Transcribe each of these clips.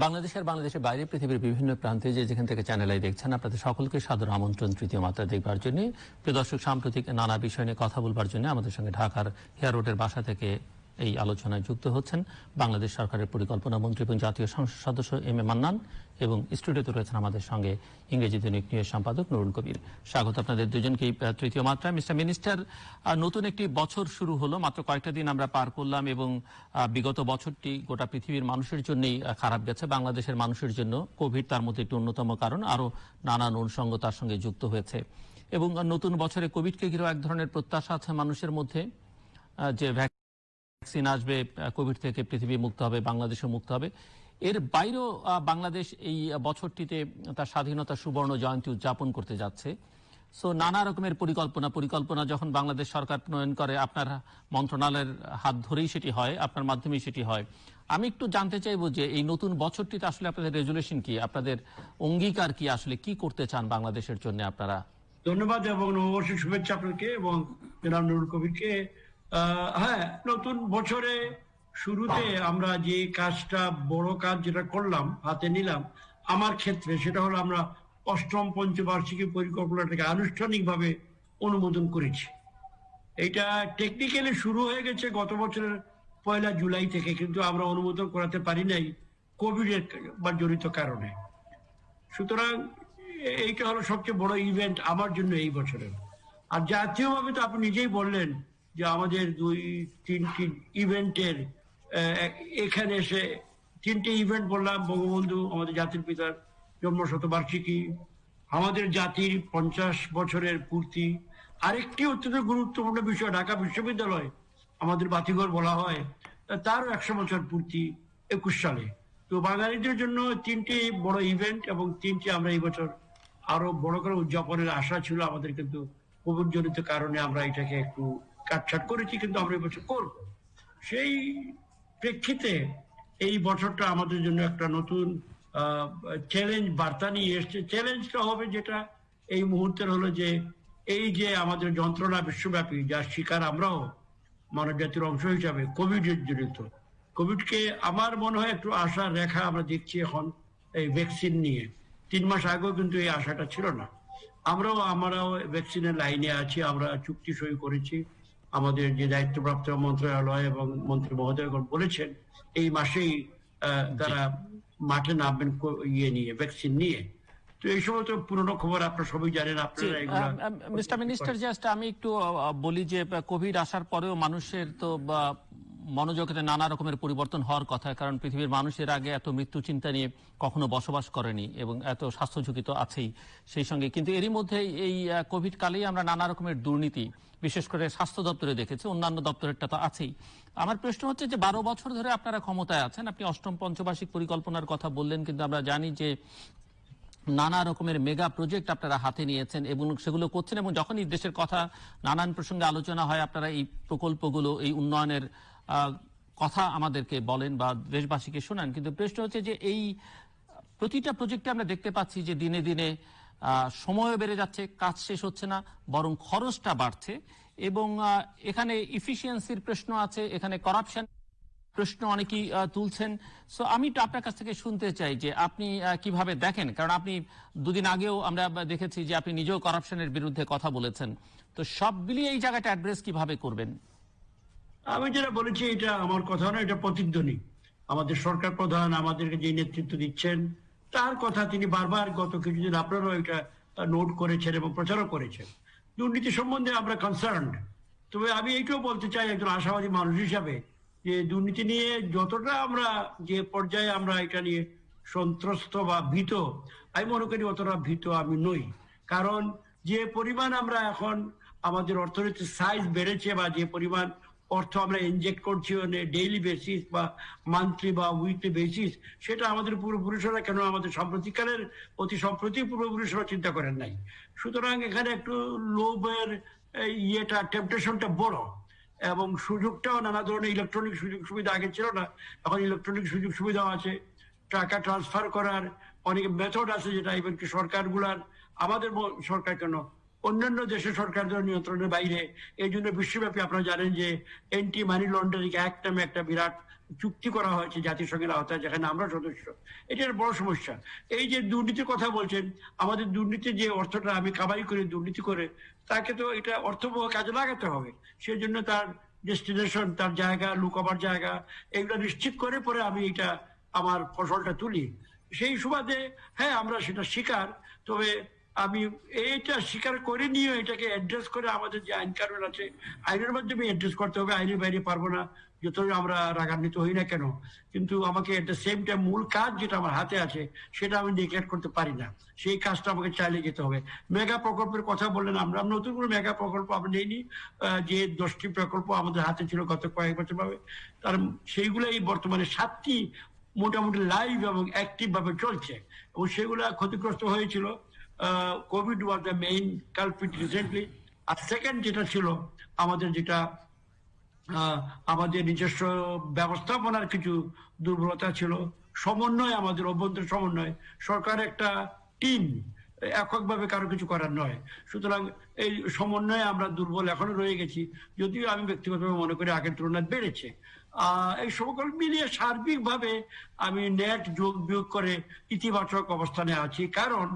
বাংলাদেশের বাইরে পৃথিবীর বিভিন্ন প্রান্তে যেখান থেকে চ্যানেল আই দেখছেন আপনাদের সকলকে সাদর আমন্ত্রণ তৃতীয় মাত্রা দেখবার জন্য। প্রিয় দর্শক, সাম্প্রতিক নানা বিষয় নিয়ে কথা বলবার জন্য আমাদের সঙ্গে ঢাকার হেয়ার রোডের বাসা থেকে এই আলোচনায় যুক্ত হচ্ছেন বাংলাদেশ সরকারের পরিকল্পনা মন্ত্রী এবং জাতীয় সংসদ সদস্য এম এ মান্নান, এবং স্টুডিওতে রয়েছেন আমাদের সঙ্গে ইংরেজি দৈনিক নিউজ সম্পাদক নুরুল কবির। স্বাগত আপনাদের দুজনকেই তৃতীয় মাত্রায়। মিস্টার মিনিস্টার, নতুন একটি বছর শুরু হলো, মাত্র কয়েকটা দিন আমরা পার করলাম, এবং বিগত বছরটি গোটা পৃথিবীর মানুষের জন্যই খারাপ গেছে। বাংলাদেশের মানুষের জন্য কোভিড তার মধ্যে একটি অন্যতম কারণ, আরো নানান অনুষঙ্গ তার সঙ্গে যুক্ত হয়েছে। এবং নতুন বছরে কোভিডকে ঘিরেও এক ধরনের প্রত্যাশা আছে মানুষের মধ্যে যে ভ্যাকসিন আসবে, কোভিড থেকে পৃথিবী মুক্ত হবে, বাংলাদেশও মুক্ত হবে। এর বাইরেও বাংলাদেশ এই বছরটিতে তার স্বাধীনতা সুবর্ণ জয়ন্তী উদযাপন করতে যাচ্ছে। সো নানা রকমের পরিকল্পনা যখন বাংলাদেশ সরকার প্রণয়ন করে, আপনার মন্ত্রণালয়ের হাত ধরেই সেটি হয়, আপনার মাধ্যমেই সেটি হয়। আমি একটু জানতে চাইবো যে এই নতুন বছরটিতে আসলে আপনাদের রেজুলেশন কি, আপনাদের অঙ্গীকার কি, আসলে কি করতে চান বাংলাদেশের জন্য আপনারা? ধন্যবাদ এবং নববর্ষের শুভেচ্ছা আপনাকে এবং জনাব নুরুল কবিরকে। হ্যাঁ, নতুন বছরে শুরুতে আমরা যে কাজটা, বড় কাজ যেটা করলাম, হাতে নিলাম আমার ক্ষেত্রে, সেটা হলো আমরা অষ্টম পঞ্চবার্ষিকী পরিকল্পনাটাকে আনুষ্ঠানিকভাবে অনুমোদন করেছি। এটা টেকনিক্যালি শুরু হয়ে গেছে গত বছরের 1 জুলাই থেকে, কিন্তু আমরা অনুমোদন করাতে পারি নাই কোভিডের বা জড়িত কারণে। সুতরাং এইটা হলো সবচেয়ে বড় ইভেন্ট আমার জন্য এই বছরের। আর জাতীয়ভাবে তো আপনি নিজেই বললেন যে আমাদের 2-3টি ইভেন্টের এখানে এসে 3টে ইভেন্ট বললাম, বঙ্গবন্ধু আমাদের জাতির পিতার জন্ম শতবার্ষিকী, আমাদের জাতির 50 বছরের পূর্তি, আরেকটি অত্যন্ত গুরুত্বপূর্ণ বিষয় ঢাকা বিশ্ববিদ্যালয় আমাদের বাতিঘর বলা হয়, তারও 100 বছর পূর্তি 21 সালে। তো বাঙালিদের জন্য 3টি বড় ইভেন্ট, এবং 3টি আমরা এই বছর আরো বড় করে উদযাপনের আশা ছিল আমাদের, কিন্তু কোভিড জনিত কারণে আমরা এটাকে একটু কাটছাট করেছি, কিন্তু আমরা এই বছর করব। সেই প্রেক্ষিতে এই বছরটা আমাদের জন্য একটা নতুন চ্যালেঞ্জ বার্তা নিয়ে এসছে। চ্যালেঞ্জটা হবে যেটা এই মুহূর্তের হলো যে এই যে আমাদের যন্ত্রণা বিশ্বব্যাপী, যার শিকার আমরাও মানব জাতির অংশ হিসাবে, কোভিডের জড়িত। কোভিডকে আমার মনে হয় একটু আশার রেখা আমরা দেখছি এখন এই ভ্যাকসিন নিয়ে। 3 মাস আগেও কিন্তু এই আশাটা ছিল না। আমরাও ভ্যাকসিনের লাইনে আছি, আমরা চুক্তি সই করেছি। আমাদের যে দায়িত্বপ্রাপ্ত মন্ত্রণালয় এবং মন্ত্রী মহোদয়গণ বলেছেন এই মাসেই তারা মাঠে নামবেন নিয়ে, ভ্যাকসিন নিয়ে। তো এই সময় তো পুরনো খবর আপনারা সবাই জানেন, আপনারা। মিস্টার মিনিস্টার, জাস্ট আমি একটু বলি যে কোভিড আসার পরেও মানুষের তো মনোজগতে নানা রকমের পরিবর্তন হওয়ার কথা, কারণ পৃথিবীর মানুষের আগে এত মৃত্যু চিন্তা নিয়ে কখনো বসবাস করেনি, এবং এত স্বাস্থ্য ঝুঁকি তো আছেই সেই সঙ্গে। কিন্তু এরই মধ্যে এই কোভিড কালেই আমরা নানা রকমের দুর্নীতি, বিশেষ করে স্বাস্থ্য দপ্তরে দেখেছি, অন্যান্য দপ্তরেরটা তো আছেই। আমার প্রশ্ন হচ্ছে যে 12 বছর ধরে আপনারা ক্ষমতায় আছেন, আপনি অষ্টম পঞ্চবার্ষিক পরিকল্পনার কথা বললেন, কিন্তু আমরা জানি যে নানা রকমের মেগা প্রজেক্ট আপনারা হাতে নিয়েছেন এবং সেগুলো করছেন, এবং যখনই দেশের কথা নানান প্রসঙ্গে আলোচনা হয় আপনারা এই প্রকল্পগুলো, এই উন্নয়নের কথা আমাদেরকে বলেন বা দেশবাসীকে শোনান। কিন্তু প্রশ্ন হচ্ছে যে এই প্রতিটা প্রজেক্টে আমরা দেখতে পাচ্ছি যে দিনে দিনে সময় বেড়ে যাচ্ছে, কাজ শেষ হচ্ছে না, বরং খরচটা বাড়ছে, এবং এখানে ইফিসিয়েন্সির প্রশ্ন আছে, এখানে করাপশন প্রশ্ন অনেকেই তুলছেন। সো আমি একটু আপনার কাছ থেকে শুনতে চাই যে আপনি কিভাবে দেখেন, কারণ আপনি দুদিন আগেও আমরা দেখেছি যে আপনি নিজেও করাপশনের বিরুদ্ধে কথা বলেছেন। তো সব মিলিয়ে এই জায়গাটা অ্যাড্রেস কিভাবে করবেন? আমি যেটা বলেছি এটা আমার কথা না, এটা প্রতিধ্বনি। আমাদের সরকার প্রধান আমাদেরকে যে নেতৃত্ব দিচ্ছেন তার কথা তিনি বারবার গত কিছুদিন আপনারাও এটা নোট করেছেন এবং প্রচারও করেছেন। দুর্নীতি সম্বন্ধে আমরা কনসার্নড। তবে আমি এইটাও বলতে চাই একজন আশাবাদী মানুষ হিসাবে যে দুর্নীতি নিয়ে যতটা আমরা যে পর্যায়ে আমরা এটা নিয়ে সন্ত্রস্ত বা ভীত, আমি মনে করি অতটা ভীত আমি নই। কারণ যে পরিমাণ আমরা এখন আমাদের অর্থনীতির সাইজ বেড়েছে, বা যে পরিমাণ অর্থ আমরা ইনজেক্ট করছি ডেইলি বেসিস বা মান্থলি বা উইকলি বেসিস, সেটা আমাদের পূর্বপুরুষরা, কেন আমাদের সাম্প্রতিককালের অতি সম্প্রতি পূর্বপুরুষরা চিন্তা করেন নাই। সুতরাং এখানে একটু লোভের টেম্পটেশনটা বড়, এবং সুযোগটাও নানা ধরনের ইলেকট্রনিক সুযোগ সুবিধা আগে ছিল না, এখন ইলেকট্রনিক সুযোগ সুবিধাও আছে, টাকা ট্রান্সফার করার অনেক মেথড আছে, যেটা ইভেন কি সরকারগুলার, আমাদের সরকার কেন অন্যান্য দেশের সরকারদের নিয়ন্ত্রণের বাইরে। এই জন্য বিশ্বব্যাপী আপনারা জানেন যে এন্টি মানি লন্ডারিং অ্যাক্ট নামে একটা বিরাট চুক্তি করা হয়েছে জাতিসংঘের আওতায়, যেখানে আমরা সদস্য। এটার বড় সমস্যা। এই যে দুর্নীতির কথা বলছেন, আমাদের দুর্নীতি যে অর্থটা আমি কামাই করে দুর্নীতি করে, তাকে তো এটা অর্থবহ কাজে লাগাতে হবে। সেই জন্য তার ডেস্টিনেশন, তার জায়গা, লুকাবার জায়গা, এগুলো নিশ্চিত করে পরে আমি এটা আমার ফসলটা তুলি। সেই সুবাদে হ্যাঁ, আমরা সেটা স্বীকার। তবে আমি এইটা স্বীকার করে নিয়ে এটাকে অ্যাড্রেস করে আমাদের যে আইন কানুন আছে, আইনের মাধ্যমে অ্যাড্রেস করতে হবে। আইনের বাইরে পারবো না, যতই আমরা রাগান্বিত হই না কেন। কিন্তু আমাকে এট দ্য সেম টাইম মূল কাজ যেটা আমার হাতে আছে সেটা আমি নেগলেক্ট করতে পারি না। সেই কাজটা আমাকে চালিয়ে যেতে হবে। মেগা প্রকল্পের কথা বললেন, আমরা নতুন করে মেগা প্রকল্প আমরা নেইনি। যে 10টি প্রকল্প আমাদের হাতে ছিল গত কয়েক বছর ভাবে, তার সেইগুলোই বর্তমানে 7টি মোটামুটি লাইভ এবং অ্যাক্টিভ ভাবে চলছে, এবং সেগুলা ক্ষতিগ্রস্ত হয়েছিল। Covid was the main culprit recently. আর সেকেন্ড যেটা ছিল আমাদের, যেটা আমাদের নিজস্ব ব্যবস্থাপনার কিছু দুর্বলতা ছিল। সমন্বয়, আমাদের অভ্যন্তরীণ সমন্বয়, সরকার একটা টিম, এককভাবে কারো কিছু করার নয়। সুতরাং এই সমন্বয়ে আমরা দুর্বল এখনো রয়ে গেছি, যদিও আমি ব্যক্তিগতভাবে মনে করি আগের তুলনায় বেড়েছে। এই সকল মিলিয়ে সার্বিকভাবে আমি নেট যোগ বিয়োগ করে ইতিবাচক অবস্থানে আছি। কারণ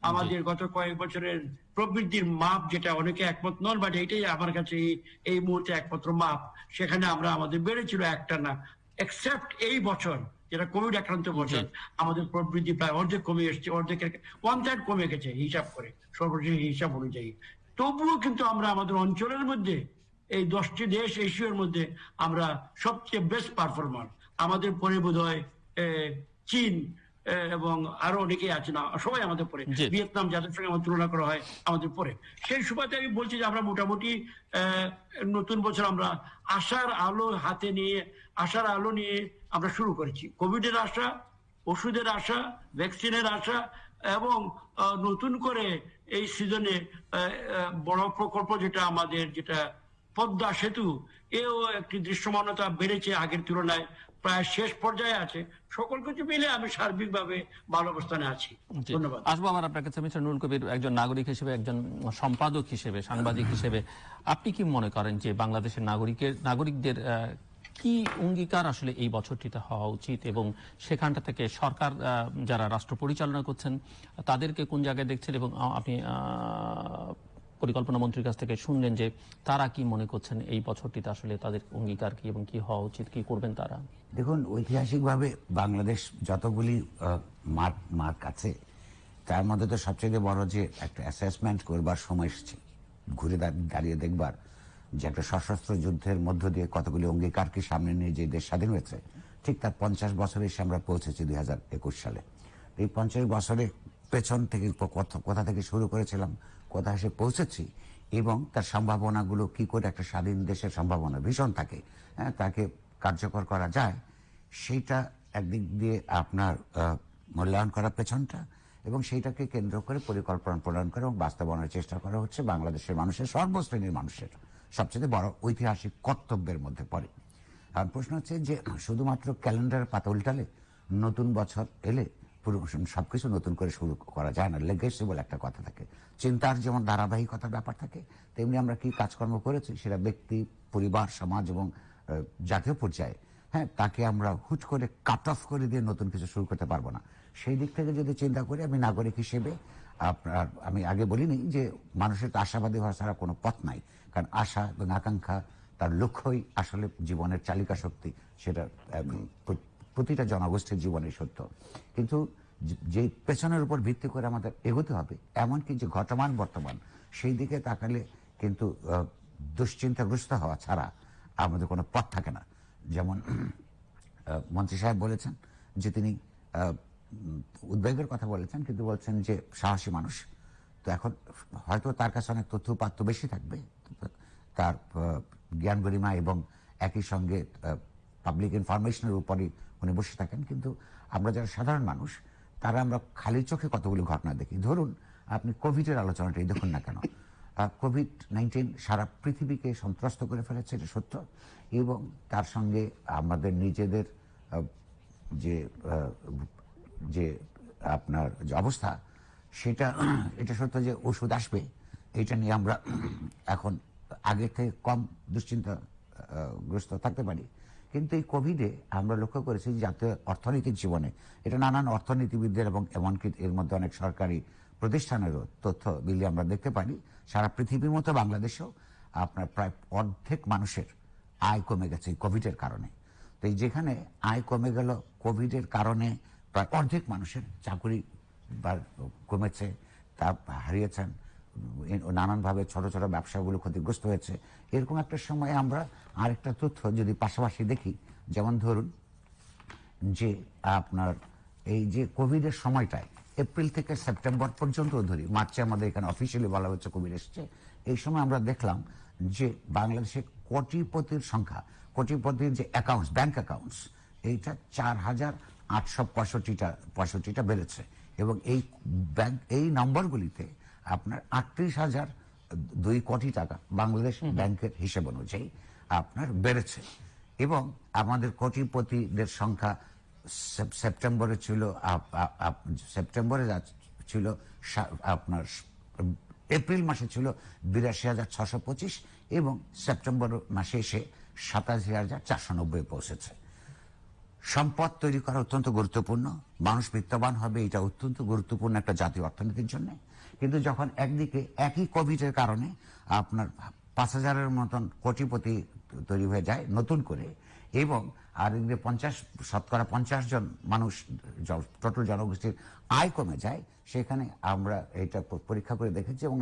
আমাদের গত কয়েক বছরের প্রবৃদ্ধির মাপ, যেটা অনেকে একমত নন, বাট এটাই আমার কাছে এই মুহূর্তে একমাত্র মাপ, সেখানে আমরা আমাদের বেড়েছিল একটা না, এক্সেপ্ট এই বছর যেটা কোভিড আক্রান্ত বছর, আমাদের প্রবৃদ্ধি প্রায় অর্ধেক কমে এসছে, অর্ধেকের 1/3 কমে গেছে হিসাব করে, সর্বশেষ হিসাব অনুযায়ী। তবুও কিন্তু আমরা আমাদের অঞ্চলের মধ্যে, এই 10টি দেশ এশিয়ার মধ্যে আমরা সবচেয়ে বেস্ট পারফরমার। আমাদের পরে বোধ হয় চীন এবং আরো অনেকেই আছে, না সবাই আমাদের পরে, ভিয়েতনাম যাদের সঙ্গে আমার তুলনা করা হয় আমাদের পরে। সেই সুবাদে আমি বলছি যে আমরা মোটামুটি নতুন বছর আমরা আশার আলো হাতে নিয়ে, আশার আলো নিয়ে আমরা শুরু করেছি। কোভিডের আশা, ওষুধের আশা, ভ্যাকসিনের আশা, এবং নতুন করে এই সিজনে বড় প্রকল্প যেটা আমাদের, যেটা পদ্মা সেতু, এও একটি দৃশ্যমানতা বেড়েছে আগের তুলনায়, প্রায় শেষ পর্যায়ে আছে। সকল কিছু মিলে আমি সার্বিকভাবে ভালো অবস্থানে আছি। ধন্যবাদ। আসবো আমার আপনার কাছে মিস্টার নুরুল কবির, একজন নাগরিক হিসেবে, একজন সম্পাদক হিসেবে, সাংবাদিক হিসেবে আপনি কি মনে করেন যে বাংলাদেশের নাগরিকদের কি অঙ্গীকার আসলে এই বছরটিতে হওয়া উচিত, এবং সেখানটা থেকে সরকার যারা রাষ্ট্র পরিচালনা করছেন তাদেরকে কোন জায়গায় দেখছেন, এবং আপনি পরিকল্পনা মন্ত্রীর কাছ থেকে শুনলেন যে তারা কি মনে করছেন এই বছরটিতে আসলে তাদের অঙ্গীকার কি এবং কি হওয়া উচিত, কি করবেন তারা? দেখুন, ঐতিহাসিকভাবে বাংলাদেশ যতগুলি মার্ক আছে, তার মধ্যে তো সবচেয়ে বড় যে একটা অ্যাসেসমেন্ট করবার সময় এসেছে, ঘুরে দাঁড়িয়ে দেখবার যে একটা সশস্ত্র যুদ্ধের মধ্য দিয়ে কতগুলি অঙ্গীকারকে সামনে নিয়ে যে দেশ স্বাধীন হয়েছে, ঠিক তার 50 বছরে এসে আমরা পৌঁছেছি 2021 সালে। এই 50 বছরে পেছন থেকে কোথা থেকে শুরু করেছিলাম, কোথা এসে পৌঁছেছি, এবং তার সম্ভাবনাগুলো কি করে একটা স্বাধীন দেশের সম্ভাবনা ভীষণ থাকে, হ্যাঁ, তাকে কার্যকর করা যায়, সেইটা একদিক দিয়ে আপনার মূল্যায়ন করার পেছনটা, এবং সেইটাকে কেন্দ্র করে পরিকল্পনা প্রণয়ন করা এবং বাস্তবায়নের চেষ্টা করা হচ্ছে বাংলাদেশের মানুষের, সর্বশ্রেণীর মানুষের সবচেয়ে বড় ঐতিহাসিক কর্তব্যের মধ্যে পড়ে। আর প্রশ্ন হচ্ছে যে শুধুমাত্র ক্যালেন্ডার পাতা উল্টালে, নতুন বছর এলে পুরো সবকিছু নতুন করে শুরু করা যায় না। লেগেসি বলে একটা কথা থাকে, চিন্তার যেমন ধারাবাহিকতার ব্যাপার থাকে, তেমনি আমরা কি কাজকর্ম করেছি সেটা ব্যক্তি, পরিবার, সমাজ এবং জাতীয় পর্যায়ে, হ্যাঁ, তাকে আমরা হুট করে কাট অফ করে দিয়ে নতুন কিছু শুরু করতে পারবো না। সেই দিক থেকে যদি চিন্তা করি, আমি নাগরিক হিসেবে আমি আগে বলিনি যে মানুষের আশাবাদী হওয়া ছাড়া কোনো পথ নাই, কারণ আশা এবং আকাঙ্ক্ষা তার লক্ষ্যই আসলে জীবনের চালিকা শক্তি, সেটা প্রতিটা জনগোষ্ঠীর জীবনে সত্য। কিন্তু যে পেছনের উপর ভিত্তি করে আমাদের এগোতে হবে, এমনকি যে ঘটমান বর্তমান, সেই দিকে তাকালে কিন্তু দুশ্চিন্তাগ্রস্ত হওয়া ছাড়া আমাদের কোনো পথ থাকে না। যেমন মন্ত্রী সাহেব বলেছেন যে তিনি উদ্বেগের কথা বলেছেন, কিন্তু বলছেন যে সাহসী মানুষ। তো এখন হয়তো তার কাছে অনেক তথ্য উপাত্ত বেশি থাকবে, তার জ্ঞান গরিমা এবং একই সঙ্গে পাবলিক ইনফরমেশনের উপরই উনি বসে থাকেন। কিন্তু আমরা যারা সাধারণ মানুষ, তারা আমরা খালি চোখে কতগুলো ঘটনা দেখি। ধরুন আপনি কোভিডের আলোচনাটাই দেখুন না কেন, কোভিড-19 সারা পৃথিবীকে সন্ত্রস্ত করে ফেলেছে, এটা সত্য। এবং তার সঙ্গে আমাদের নিজেদের যে আপনার যে অবস্থা, এটা সত্য যে ওষুধ আসবে, এটা নিয়ে আমরা এখন আগের থেকে কম দুশ্চিন্তাগ্রস্ত থাকতে পারি। কিন্তু এই কোভিডে আমরা লক্ষ্য করেছি যে জাতীয় অর্থনৈতিক জীবনে এটা নানান অর্থনীতিবিদদের এবং এমনকি এর মধ্যে অনেক সরকারি প্রতিষ্ঠানেরও তথ্য মিলিয়ে আমরা দেখতে পারি সারা পৃথিবীর মতো বাংলাদেশেও আপনার প্রায় অর্ধেক মানুষের আয় কমে গেছে কোভিডের কারণে। তো এই যেখানে আয় কমে গেল কোভিডের কারণে, প্রায় অর্ধেক মানুষের চাকরি কমেছে, তা হারিয়েছেন, নানানভাবে ছোট ছোট ব্যবসাগুলো ক্ষতিগ্রস্ত হয়েছে। এরকম একটা সময়ে আমরা আরেকটা তথ্য যদি পাশাপাশি দেখি, যেমন ধরুন যে আপনার এই যে কোভিডের সময়টায় এপ্রিল থেকে সেপ্টেম্বর পর্যন্ত ধরি, মার্চে আমাদের এখানে অফিসিয়ালি বলা হচ্ছে কোভিড এসছে, এই সময় আমরা দেখলাম যে বাংলাদেশে কোটিপতির সংখ্যা, কোটিপতির যে অ্যাকাউন্টস, ব্যাংক অ্যাকাউন্টস, এইটা 4,865টা বেড়েছে। এবং এই ব্যাংক, এই নম্বরগুলিতে আপনার 38,002 কোটি টাকা বাংলাদেশ ব্যাংকের হিসেব অনুযায়ী আপনার বেড়েছে। এবং আমাদের কোটিপতিদের সংখ্যা সেপ্টেম্বরে ছিল আপনার এপ্রিল মাসে ছিল 82,625 এবং সেপ্টেম্বর মাসে এসে 87,490 পৌঁছেছে। সম্পদ তৈরি করা অত্যন্ত গুরুত্বপূর্ণ, মানুষ বিত্তবান হবে, এটা অত্যন্ত গুরুত্বপূর্ণ একটা জাতীয় অর্থনীতির জন্য। কিন্তু যখন একদিকে একই কোভিডের কারণে আপনার 5,000-এর মতন কোটিপতি তৈরি হয়ে যায় নতুন করে, এবং আর এদিকে 50% জন মানুষ টোটাল জনগোষ্ঠীর আয় কমে যায়, সেখানে আমরা এটা পরীক্ষা করে দেখেছি এবং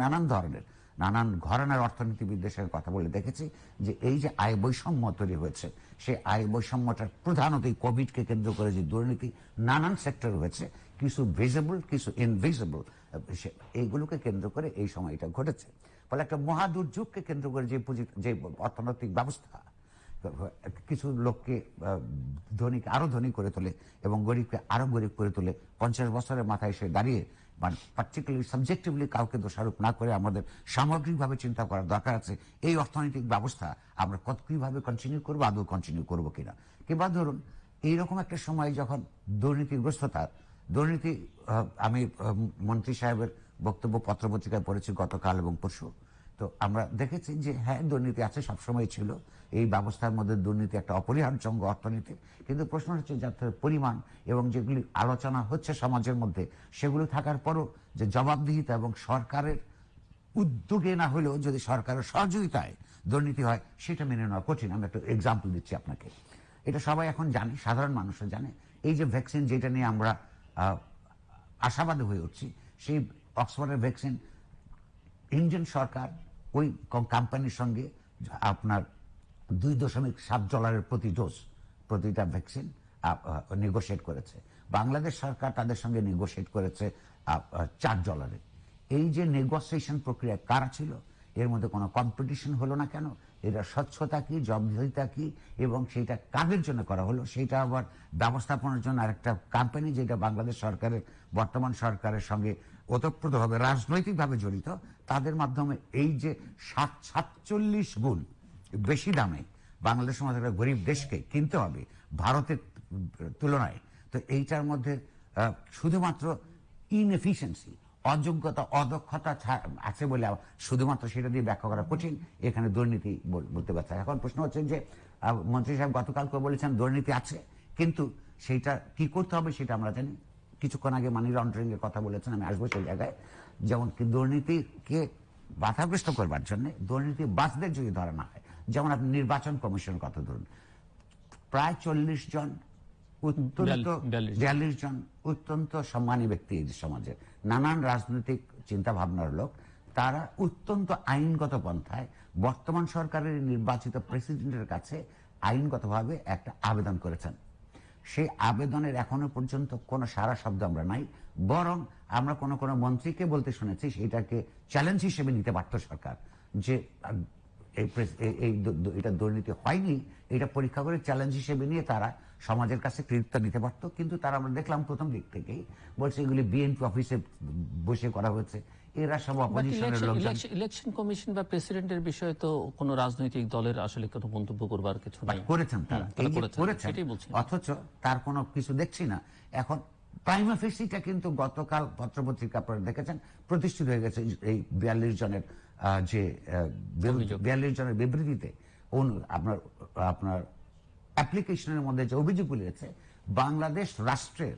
নানান ঘরানার অর্থনীতিবিদদের সঙ্গে কথা বলে দেখেছি যে এই যে আয় বৈষম্য তৈরি হয়েছে, সেই আয় বৈষম্যটার প্রধানত এই কোভিডকে কেন্দ্র করে যে দুর্নীতি নানান সেক্টর হয়েছে, কিছু ভিজিবল কিছু ইনভিজিবল, এইগুলোকে কেন্দ্র করে এই সময় এটা ঘটেছে। ফলে একটা মহাদুর্যোগকে কেন্দ্র করে যে অর্থনৈতিক ব্যবস্থা কিছু লোককে ধনীকে আরো ধনী করে তোলে এবং গরিবকে আরো গরিব করে তোলে, 50 বছরের মাথায় এসে দাঁড়িয়ে, মানে পার্টিকুলারলি সাবজেক্টিভলি কাউকে দোষারোপ না করে আমাদের সামগ্রিকভাবে চিন্তা করার দরকার আছে এই অর্থনৈতিক ব্যবস্থা আমরা কিভাবে কন্টিনিউ করবো, আদৌ কন্টিনিউ করবো কিনা। কিংবা ধরুন এইরকম একটা সময় যখন দুর্নীতি, আমি মন্ত্রী সাহেবের বক্তব্য পত্রপত্রিকায় পড়েছি গতকাল এবং পরশু, তো আমরা দেখেছি যে হ্যাঁ, দুর্নীতি আছে, সবসময় ছিল, এই ব্যবস্থার মধ্যে দুর্নীতি একটা অপরিহার্য অঙ্গ অর্থনীতি। কিন্তু প্রশ্ন হচ্ছে যার পরিমাণ এবং যেগুলি আলোচনা হচ্ছে সমাজের মধ্যে, সেগুলো থাকার পরও যে জবাবদিহিতা এবং সরকারের উদ্যোগে না হলেও যদি সরকারের সহযোগিতায় দুর্নীতি হয়, সেটা মেনে নেওয়া কঠিন। আমি একটা এক্সাম্পল দিচ্ছি আপনাকে, এটা সবাই এখন জানে, সাধারণ মানুষও জানে। এই যে ভ্যাকসিন, যেটা নিয়ে আমরা আশাবাদী হয়ে উঠছি, সেই অক্সফোর্ডের ভ্যাকসিন ইন্ডিয়ান সরকার ওই কোম্পানির সঙ্গে আপনার $2.7 প্রতি ডোজ, প্রতিটা ভ্যাকসিন নেগোশিয়েট করেছে। বাংলাদেশ সরকার তাদের সঙ্গে নেগোশিয়েট করেছে $4। এই যে নেগোসিয়েশন প্রক্রিয়া কারা ছিল, এর মধ্যে কোনো কম্পিটিশন হলো না কেন, এটা স্বচ্ছতা কি, জবাবদিহিতা কি, এবং সেইটা কাদের জন্য করা হলো, সেইটা আবার ব্যবস্থাপনার জন্য আরেকটা কোম্পানি, যেটা বাংলাদেশ সরকারের, বর্তমান সরকারের সঙ্গে ওতপ্রোতভাবে রাজনৈতিকভাবে জড়িত, তাদের মাধ্যমে এই যে 47 গুণ বেশি দামে বাংলাদেশের মতো একটা গরিব দেশকে কিনতে হবে ভারতের তুলনায়। তো এইটার মধ্যে শুধুমাত্র ইনএফিসিয়েন্সি, অযোগ্যতা, অদক্ষতা আছে বলে শুধুমাত্র সেটা দিয়ে ব্যাখ্যা করা কঠিন। এখানে দুর্নীতি বলতে পারছে। এখন প্রশ্ন হচ্ছে যে মন্ত্রী সাহেব গতকালকে বলেছেন দুর্নীতি আছে, কিন্তু সেইটা কি করতে হবে সেটা আমরা জানি। কিছুক্ষণ আগে মানি লন্ডারিং এর কথা বলেছেন, আমি আসবো সেই জায়গায়। যেমন কি দুর্নীতিকে বাধাগ্রস্ত করবার জন্য দুর্নীতিবাজদের যদি ধরা না হয়, যেমন আপনি নির্বাচন কমিশনের কথা ধরুন, প্রায় 42 জন অত্যন্ত সম্মানী ব্যক্তি এই সমাজের, নানান রাজনৈতিক চিন্তা ভাবনার লোক, তারা অত্যন্ত আইনগত পন্থায় বর্তমান সরকারের নির্বাচিত প্রেসিডেন্টের কাছে আইনগতভাবে একটা আবেদন করেছেন। সেই আবেদনের এখনো পর্যন্ত কোনো সারা শব্দ আমরা নাই, বরং আমরা কোনো মন্ত্রীকে বলতে শুনেছি সেটাকে চ্যালেঞ্জ হিসেবে নিতে পারত সরকার, যে এটা দুর্নীতি হয়নি, এটা পরীক্ষা করে চ্যালেঞ্জ হিসেবে নিয়ে তারা সমাজের কাছে কৃতিত্ব নিতে পারত। কিন্তু তারা, আমরা দেখলাম প্রথম দিক থেকেই বলছে এগুলি বিএনপি অফিসে বসে করা হয়েছে, এরা সব অপোজিশনের লোকজন। ইলেকশন কমিশন বা প্রেসিডেন্টের বিষয়ে তো কোনো রাজনৈতিক দলের আসলে কোনো মন্তব্য করবার কিছু নাই, করেছেন তারা, করেছেন, অথচ তার কোনো কিছু দেখছি না। এখন প্রাইমা ফেসিটা কিন্তু গতকাল পত্রপত্রিকা আপনারা দেখেছেন প্রতিষ্ঠিত হয়ে গেছে। এই 42 জনের যে 42 জনের বিবৃতিতে আপনার অ্যাপ্লিকেশনের মধ্যে যে অভিযোগগুলি আছে, বাংলাদেশ রাষ্ট্রের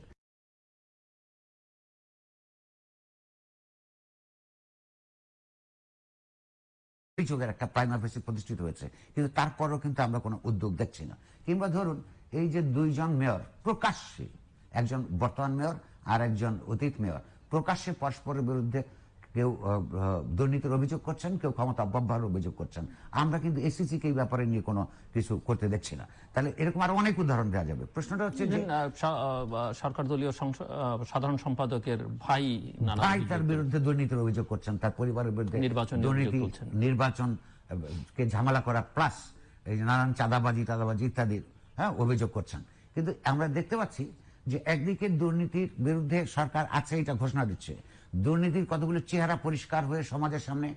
অভিযোগের একটা প্রাইম অফিসে প্রতিষ্ঠিত হয়েছে, কিন্তু তারপরও কিন্তু আমরা কোনো উদ্যোগ দেখছি না। কিংবা ধরুন এই যে দুইজন মেয়র প্রকাশ্যে, একজন বর্তমান মেয়র আর একজন অতীত মেয়র, প্রকাশ্যে পরস্পরের বিরুদ্ধে কেউ দুর্নীতির অভিযোগ করছেন, কেউ ক্ষমতা অপব্যবহারের অভিযোগ করছেন। আমরা কিন্তু এসিসি কে এই ব্যাপারে নিয়ে কোনো কিছু করতে দেখছি না। তাহলে এরকম আরো অনেক উদাহরণ দেওয়া যাবে। প্রশ্নটা হচ্ছে যে সরকার দলীয় সাধারণ সম্পাদকের ভাই তার বিরুদ্ধে দুর্নীতির অভিযোগ করছেন, তার পরিবারের বিরুদ্ধে দুর্নীতি, নির্বাচন কে ঝামেলা করা, প্লাস এই নানান চাঁদাবাজি ইত্যাদির অভিযোগ করছেন। কিন্তু আমরা দেখতে পাচ্ছি যে একদিকে দুর্নীতির বিরুদ্ধে সরকার আছে এটা ঘোষণা দিচ্ছে, দুর্নীতির কতগুলো চেহারা পরিষ্কার হয়ে সমাজের সামনে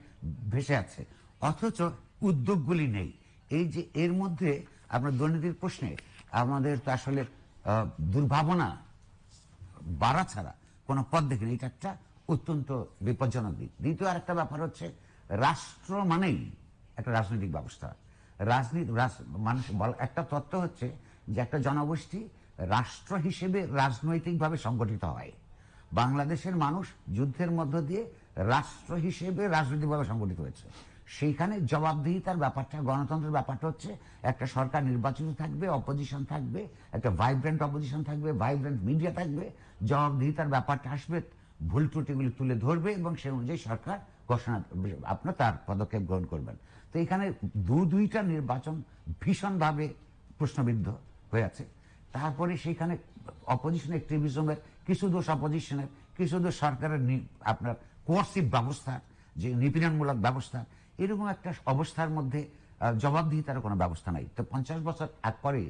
ভেসে আছে, অথচ উদ্যোগগুলি নেই। এই যে এর মধ্যে আমরা দুর্নীতির প্রশ্নে আমাদের তো আসলে দুর্ভাবনা বাড়া ছাড়া কোনো পথ দেখিনি। এটা একটা অত্যন্ত বিপজ্জনক দিক। দ্বিতীয় আরেকটা ব্যাপার হচ্ছে, রাষ্ট্র মানেই একটা রাজনৈতিক ব্যবস্থা। মানুষ একটা তত্ত্ব হচ্ছে যে একটা জনগোষ্ঠী রাষ্ট্র হিসেবে রাজনৈতিকভাবে সংগঠিত হয়। বাংলাদেশের মানুষ যুদ্ধের মধ্য দিয়ে রাষ্ট্র হিসেবে রাজনৈতিকভাবে সংগঠিত হয়েছে। সেইখানে জবাবদিহিতার ব্যাপারটা, গণতন্ত্রের ব্যাপারটা হচ্ছে একটা সরকার নির্বাচিত থাকবে, অপোজিশন থাকবে, একটা ভাইব্রেন্ট অপোজিশন থাকবে, ভাইব্রেন্ট মিডিয়া থাকবে। জবাবদিহিতার ব্যাপারটা আসবে, ভুল ত্রুটিগুলি তুলে ধরবে এবং সেই অনুযায়ী সরকার ঘোষণা, আপনার তার পদক্ষেপ গ্রহণ করবেন। তো এখানে দুইটা নির্বাচন ভীষণভাবে প্রশ্নবিদ্ধ হয়ে আছে। তারপরে সেখানে অপোজিশন অ্যাক্টিভিজমের কিছু দোষ অপোজিশনের, কিছু দোষ সরকারের আপনার কোয়ার্সিভ ব্যবস্থা, যে নিপীড়নমূলক ব্যবস্থা, এরকম একটা অবস্থার মধ্যে জবাবদিহিতার কোনো ব্যবস্থা নাই। তো 50 বছর পরে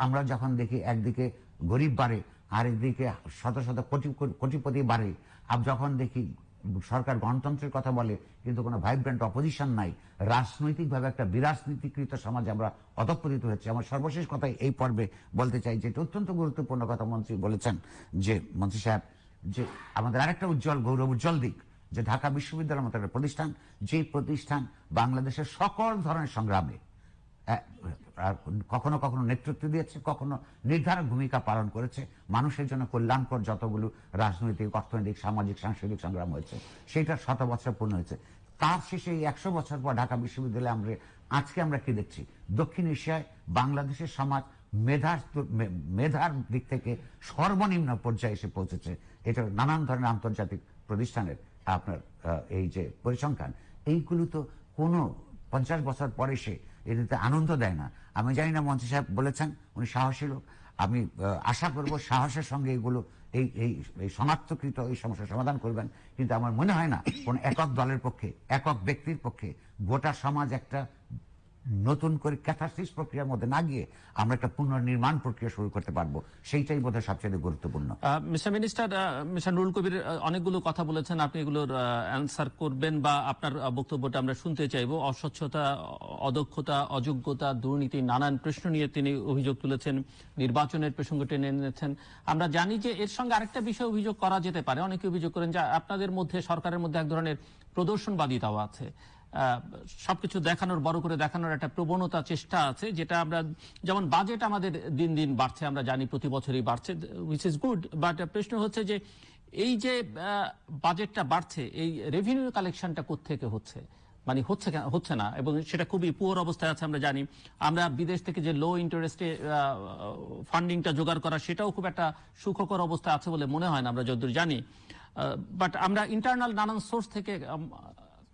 আমরা যখন দেখি একদিকে গরিব বাড়ে, আরেকদিকে শত শত কোটিপতি বাড়ে, আর যখন দেখি সরকার গণতন্ত্রের কথা বলে কিন্তু কোনো ভাইব্রেন্ট অপোজিশন নাই, রাজনৈতিকভাবে একটা বিরাজনীতিকৃত সমাজে আমরা অধঃপতিত হয়েছে। আমার সর্বশেষ কথা এই পর্বে বলতে চাই যে এটা অত্যন্ত গুরুত্বপূর্ণ কথা মন্ত্রী বলেছেন, যে মন্ত্রী সাহেব, যে আমাদের আরেকটা গৌরব উজ্জ্বল দিক যে ঢাকা বিশ্ববিদ্যালয়ের মতো একটা প্রতিষ্ঠান, যে প্রতিষ্ঠান বাংলাদেশের সকল ধরনের সংগ্রামে কখনো কখনো নেতৃত্ব দিয়েছে, কখনো নির্ধারক ভূমিকা পালন করেছে। মানুষের জন্য কল্যাণকর যতগুলো রাজনৈতিক, অর্থনৈতিক, সামাজিক, সাংস্কৃতিক সংগ্রাম হয়েছে, সেটা 100 বছর পূর্ণ হয়েছে। তার শেষে এই 100 বছর পর ঢাকা বিশ্ববিদ্যালয়ে আজকে আমরা কি দেখছি? দক্ষিণ এশিয়ায় বাংলাদেশের সমাজ মেধার দিক থেকে সর্বনিম্ন পর্যায়ে এসে পৌঁছেছে। এটা নানান ধরনের আন্তর্জাতিক প্রতিষ্ঠানের আপনার এই যে পরিসংখ্যান, এইগুলো তো কোনো 50 বছর পরে সে এটাতে আনন্দ দেয় না। আমি জানি না, মন্ত্রী সাহেব বলেছেন উনি সাহসী লোক, আমি আশা করব সাহসের সঙ্গে এগুলো এই শনাক্তকৃত এই সমস্যার সমাধান করবেন। কিন্তু আমার মনে হয় না কোন একক দলের পক্ষে, একক ব্যক্তির পক্ষে গোটা সমাজ একটা নতুন করে ক্যাথারসিস প্রক্রিয়ার মধ্যে না গিয়ে আমরা একটা পুনর্নির্মাণ প্রক্রিয়া শুরু করতে পারবো। সেইটাই বোধহয় সবচেয়ে গুরুত্বপূর্ণ। মিস্টার মিনিস্টার, মিস্টার নুরুল কবির অনেকগুলো কথা বলেছেন, আপনি এগুলোর অ্যান্সার করবেন বা আপনার বক্তব্যটা আমরা শুনতে চাইবো। অস্বচ্ছতা, অদক্ষতা, অযোগ্যতা, দুর্নীতি, নানান প্রশ্ন নিয়ে তিনি অভিযোগ তুলেছেন, নির্বাচনের প্রসঙ্গ টেনে এনেছেন। আমরা জানি যে এর সঙ্গে আরেকটা বিষয় অভিযোগ করা যেতে পারে, অনেকে অভিযোগ করেন যে আপনাদের মধ্যে, সরকারের মধ্যে এক ধরনের প্রদর্শনবাদিতাও আছে, সবকিছু দেখানোর, বড় করে দেখানোর একটা প্রবণতা, চেষ্টা আছে, যেটা আমরা যেমন বাজেট আমাদের দিন দিন বাড়ছে, আমরা জানি প্রতি বছরই বাড়ছে, হুইচ ইজ গুড। বাট প্রশ্ন হচ্ছে যে এই যে বাজেটটা বাড়ছে, এই রেভিনিউ কালেকশনটা কোত্থেকে হচ্ছে, মানে হচ্ছে না, এবং সেটা খুবই পুয়ার অবস্থায় আছে। আমরা জানি আমরা বিদেশ থেকে যে লো ইন্টারেস্টে ফান্ডিংটা জোগাড় করা, সেটাও খুব একটা সুখকর অবস্থায় আছে বলে মনে হয় না, আমরা যতদূর জানি। বাট আমরা ইন্টারনাল নানান সোর্স থেকে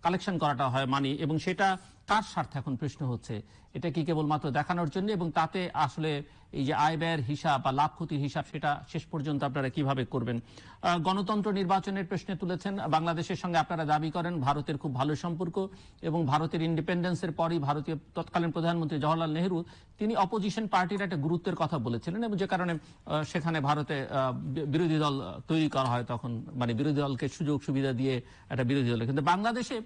কালেকশন করাটা হয় মানি, এবং সেটা কার স্বার্থে এখন প্রশ্ন হচ্ছে। এটা কি কেবলমাত্র দেখানোর জন্য, এবং তাতে আসলে এই যে আয় ব্যয়ের হিসাব বা লাভ ক্ষতির হিসাব, সেটা শেষ পর্যন্ত আপনারা কিভাবে করবেন? গণতন্ত্র, নির্বাচনের প্রশ্নে তুলেছেন। বাংলাদেশের সঙ্গে আপনারা দাবি করেন ভারতের খুব ভালো সম্পর্ক, এবং ভারতের ইন্ডিপেন্ডেন্সের পরই ভারতীয় তৎকালীন প্রধানমন্ত্রী জওহরলাল নেহরু তিনি অপোজিশন পার্টির একটা গুরুত্বের কথা বলেছিলেন, এবং যে কারণে সেখানে ভারতে বিরোধী দল তৈরি করা হয় তখন, মানে বিরোধী দলকে সুযোগ সুবিধা দিয়ে একটা বিরোধী দল। কিন্তু বাংলাদেশে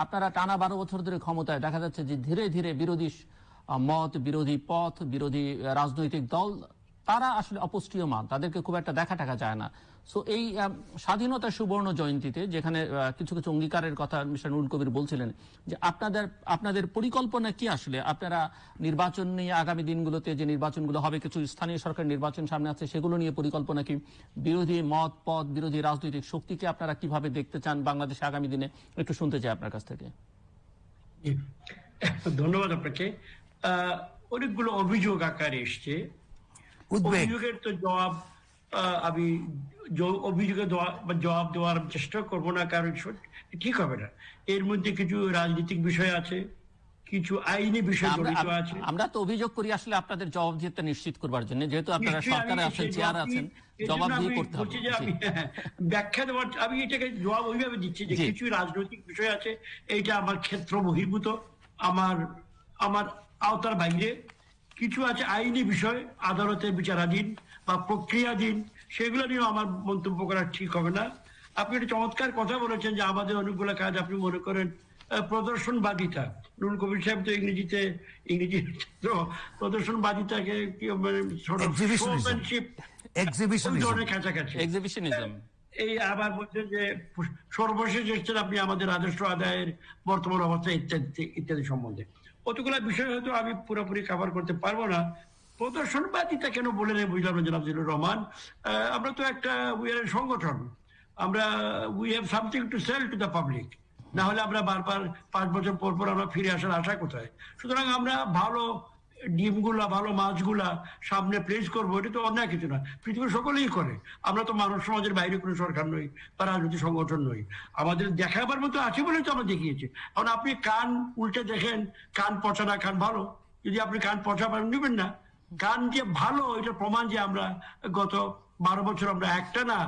আপনারা টানা 12 বছর ধরে ক্ষমতায়, দেখা যাচ্ছে যে ধীরে ধীরে বিরোধী মত, বিরোধী পথ, বিরোধী রাজনৈতিক দল তারা আসলে অপুষ্টিয়মান, তাদেরকে খুব একটা দেখা টাকা যায় না। সো এই স্বাধীনতা সুবর্ণ জয়ন্তীতে যেখানে কিছু কিছু অঙ্গীকারের কথা মিস্টার নুরুল কবির বলছিলেন, যে আপনাদের পরিকল্পনা কি আসলে? আপনারা নির্বাচন নিয়ে আগামী দিনগুলোতে যে নির্বাচনগুলো হবে, কিছু স্থানীয় সরকার নির্বাচন সামনে আছে, সেগুলো নিয়ে পরিকল্পনা কি? বিরোধী মত পথ, বিরোধী রাজনৈতিক শক্তিকে আপনারা কিভাবে দেখতে চান বাংলাদেশে আগামী দিনে, একটু শুনতে চাই আপনার কাছ থেকে। ধন্যবাদ আপনাকে। অনেকগুলো অভিযোগ আকারে এসছে, অভিযোগের তো জবাব আমি অভিযোগের জবাব দেওয়ার চেষ্টা করবো না, কারণ ঠিক হবে না। এর মধ্যে কিছু রাজনৈতিক বিষয় আছে, কিছু আইনি বিষয় জড়িত আছে। আমরা তো অভিযোগ করি আসলে আপনাদের জবাবদিহিতা নিশ্চিত করবার জন্য, যেহেতু আপনারা সরকারে আছেন, চেয়ার আছেন, জবাবদিহি করতে হবে। ব্যাখ্যা দেওয়ার, আমি এটাকে জবাব ওইভাবে দিচ্ছি যে কিছু রাজনৈতিক বিষয় আছে, এইটা আমার ক্ষেত্র বহির্ভূত, আমার আওতার বাইরে। কিছু আছে আইনি বিষয়, আদালতে বিচারাধীন বা প্রক্রিয়াধীন, সেগুলো নিয়েও আমার মন্তব্য করা ঠিক হবে না। আপনি একটা চমৎকার কথা বলেছেন যে আমাদের অনেকগুলো কাজ আপনি মনে করেন প্রদর্শনবাদিতা। নুরুল কবির সাহেব তো ইংরেজি প্রদর্শনবাদিতাকে কাছাকাছি এই আবার বলছেন যে সর্বশেষ এসছেন আপনি আমাদের রাজস্ব আদায়ের বর্তমান অবস্থা ইত্যাদি সম্বন্ধে। কতগুলো বিষয় হয়তো আমি পুরোপুরি কভার করতে পারবো না। প্রদর্শনবাদিতা কেন বলে নেই বুঝলাম না জনাব জিল্লুর রহমান। আমরা তো একটা সংগঠন, আমরা we have something to sell to the public. না হলে আমরা বারবার 5 বছর পর পর আমরা ফিরে আসার আশা কোথায়? সুতরাং আমরা ভালো ডিমগুলা, ভালো মাছগুলা সামনে প্লেস করবো, এটা তো অন্যায় কিছু না। পৃথিবীর সকলেই করে। আমরা তো মানব সমাজের বাইরে কোনো সরকার নই বা রাজনৈতিক সংগঠন নই। আমাদের দেখাবার মতো আছে বলেই তো আমরা দেখিয়েছি। এখন আপনি কান উল্টে দেখেন, কান পচা না কান ভালো। যদি আপনি কান পচা নেবেন না, কান যে ভালো এটা প্রমাণ যে আমরা গত 12 বছর আমরা একটা না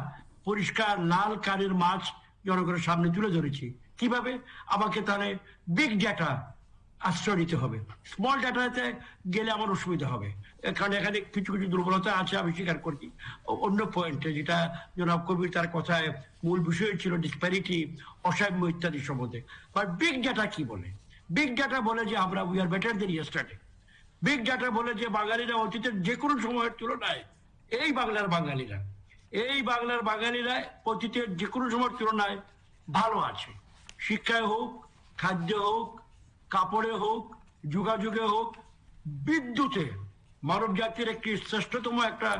পরিষ্কার লাল কানের মাছ জনগণের সামনে তুলে ধরেছি। কিভাবে? আমাকে তাহলে বিগ ডেটা আশ্রয় নিতে হবে, স্মল ডাটাতে গেলে আমার অসুবিধা হবে, কারণ এখানে কিছু কিছু দুর্বলতা আছে, আমি স্বীকার করছি। অন্য পয়েন্টে যেটা জনাব কবির তার কথায় মূল বিষয় ছিল ডিসপ্যারিটি, অসাম্য ইত্যাদি সম্বন্ধে। বাট বিগ ডাটা কি বলে? বিগ ডাটা বলে যে আমরা we R better then yesterday. Big data বলে যে বাঙালিরা অতীতের যে কোনো সময়ের তুলনায় এই বাংলার বাঙালিরা অতীতের যে কোনো সময়ের তুলনায় ভালো আছে। শিক্ষায় হোক, খাদ্যে হোক, কাপড়ে হোক, যোগাযোগে হোক, বিদ্যুতে মানব জাতির একটি শ্রেষ্ঠতম একটা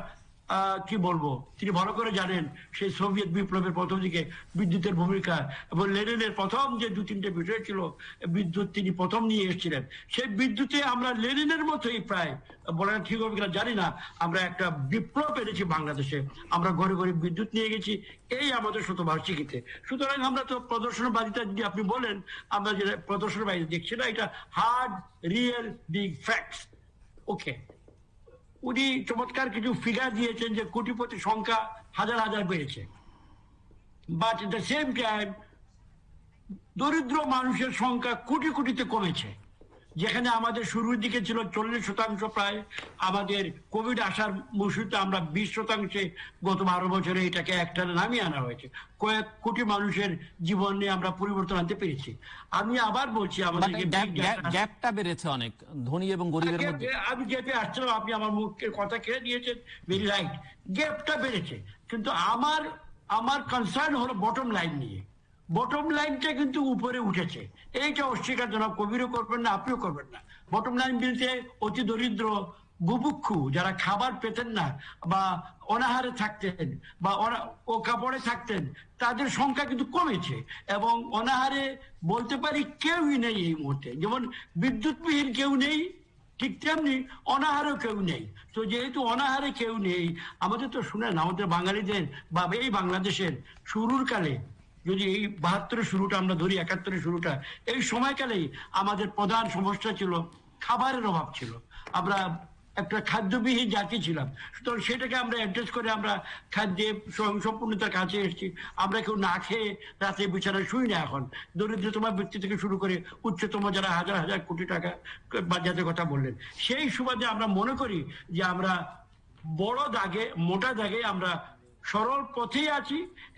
কি বলবো, তিনি ভালো করে জানেন সেই সোভিয়েত বিপ্লবের প্রথম দিকে বিদ্যুতের ভূমিকা, এবং লেনিনের প্রথম যে 2-3টে বিষয় ছিল বিদ্যুৎ তিনি প্রথম নিয়ে এসেছিলেন। সেই বিদ্যুতে আমরা লেনিনের মতোই প্রায়, বলা ঠিক হবে কিনা জানি না, আমরা একটা বিপ্লব এনেছি বাংলাদেশে। আমরা ঘরে ঘরে বিদ্যুৎ নিয়ে গেছি এই আমাদের শতবার্ষিকীতে। সুতরাং আমরা তো প্রদর্শনবাদিতা যদি আপনি বলেন, আমরা যেটা প্রদর্শনবাদিতা দেখছি না, এটা হার্ড রিয়েল বিগ ফ্যাক্টস। ওকে, উনি চমৎকার কিছু ফিগার দিয়েছেন যে কোটিপতি সংখ্যা হাজার হাজার বেড়েছে, but at the same time দরিদ্র মানুষের সংখ্যা কোটি কোটিতে কমেছে। যেখানে আমাদের শুরুর দিকে ছিল 40% প্রায়, আমাদের কোভিড আসার মুহূর্তে আমরা 20% গত 12 বছরে এটাকে একটা নামিয়ে আনা হয়েছে। কয়েক কোটি মানুষের জীবন নিয়ে আমরা পরিবর্তন আনতে পেরেছি। আমি আবার বলছি আমাদের গ্যাপটা বেড়েছে অনেক ধনী এবং গরিবের মধ্যে। আমি গ্যাপে আসছিলাম, আপনি আমার মুখের কথা কেড়ে নিয়েছেন, ভেরি রাইট, গ্যাপটা বেড়েছে। কিন্তু আমার কনসার্ন হলো বটম লাইন নিয়ে। বটম লাইনটা কিন্তু উপরে উঠেছে, এইটা অস্বীকার জনাব কবিরও করবেন না, আপনিও করবেন না। বটম লাইন বলতে অতি দরিদ্র বুভুক্ষু যারা খাবার পেতেন না বা অনাহারে থাকতেন বা ও কাপড়ে থাকতেন, তাদের সংখ্যা কিন্তু কমেছে। এবং অনাহারে বলতে পারি কেউই নেই এই মুহূর্তে, যেমন বিদ্যুৎবিহীন কেউ নেই, ঠিক তেমনি অনাহারও কেউ নেই। তো যেহেতু অনাহারে কেউ নেই, আমাদের তো শুনেন, আমাদের বাঙালিদের বা এই বাংলাদেশের শুরুর কালে, যদি এই 72-এর শুরুটা আমরা ধরি, 71-এর শুরুটা, এই সময়কালেই আমাদের প্রধান সমস্যা ছিল খাবারের অভাব ছিল। আমরা একটা খাদ্যবিহীন জাতি ছিলাম। সুতরাং সেটাকে আমরা অ্যাড্রেস করে আমরা খাদ্যে স্বয়ংসম্পূর্ণতার কাছে এসেছি। আমরা কেউ না খেয়ে রাতে বিছানায় শুই না এখন, দরিদ্রতম ব্যক্তি থেকে শুরু করে উচ্চতম যারা হাজার হাজার কোটি টাকা বাজারের কথা বললেন। সেই সুবাদে আমরা মনে করি যে আমরা বড় দাগে, মোটা দাগে আমরা সরল পথেই আছি,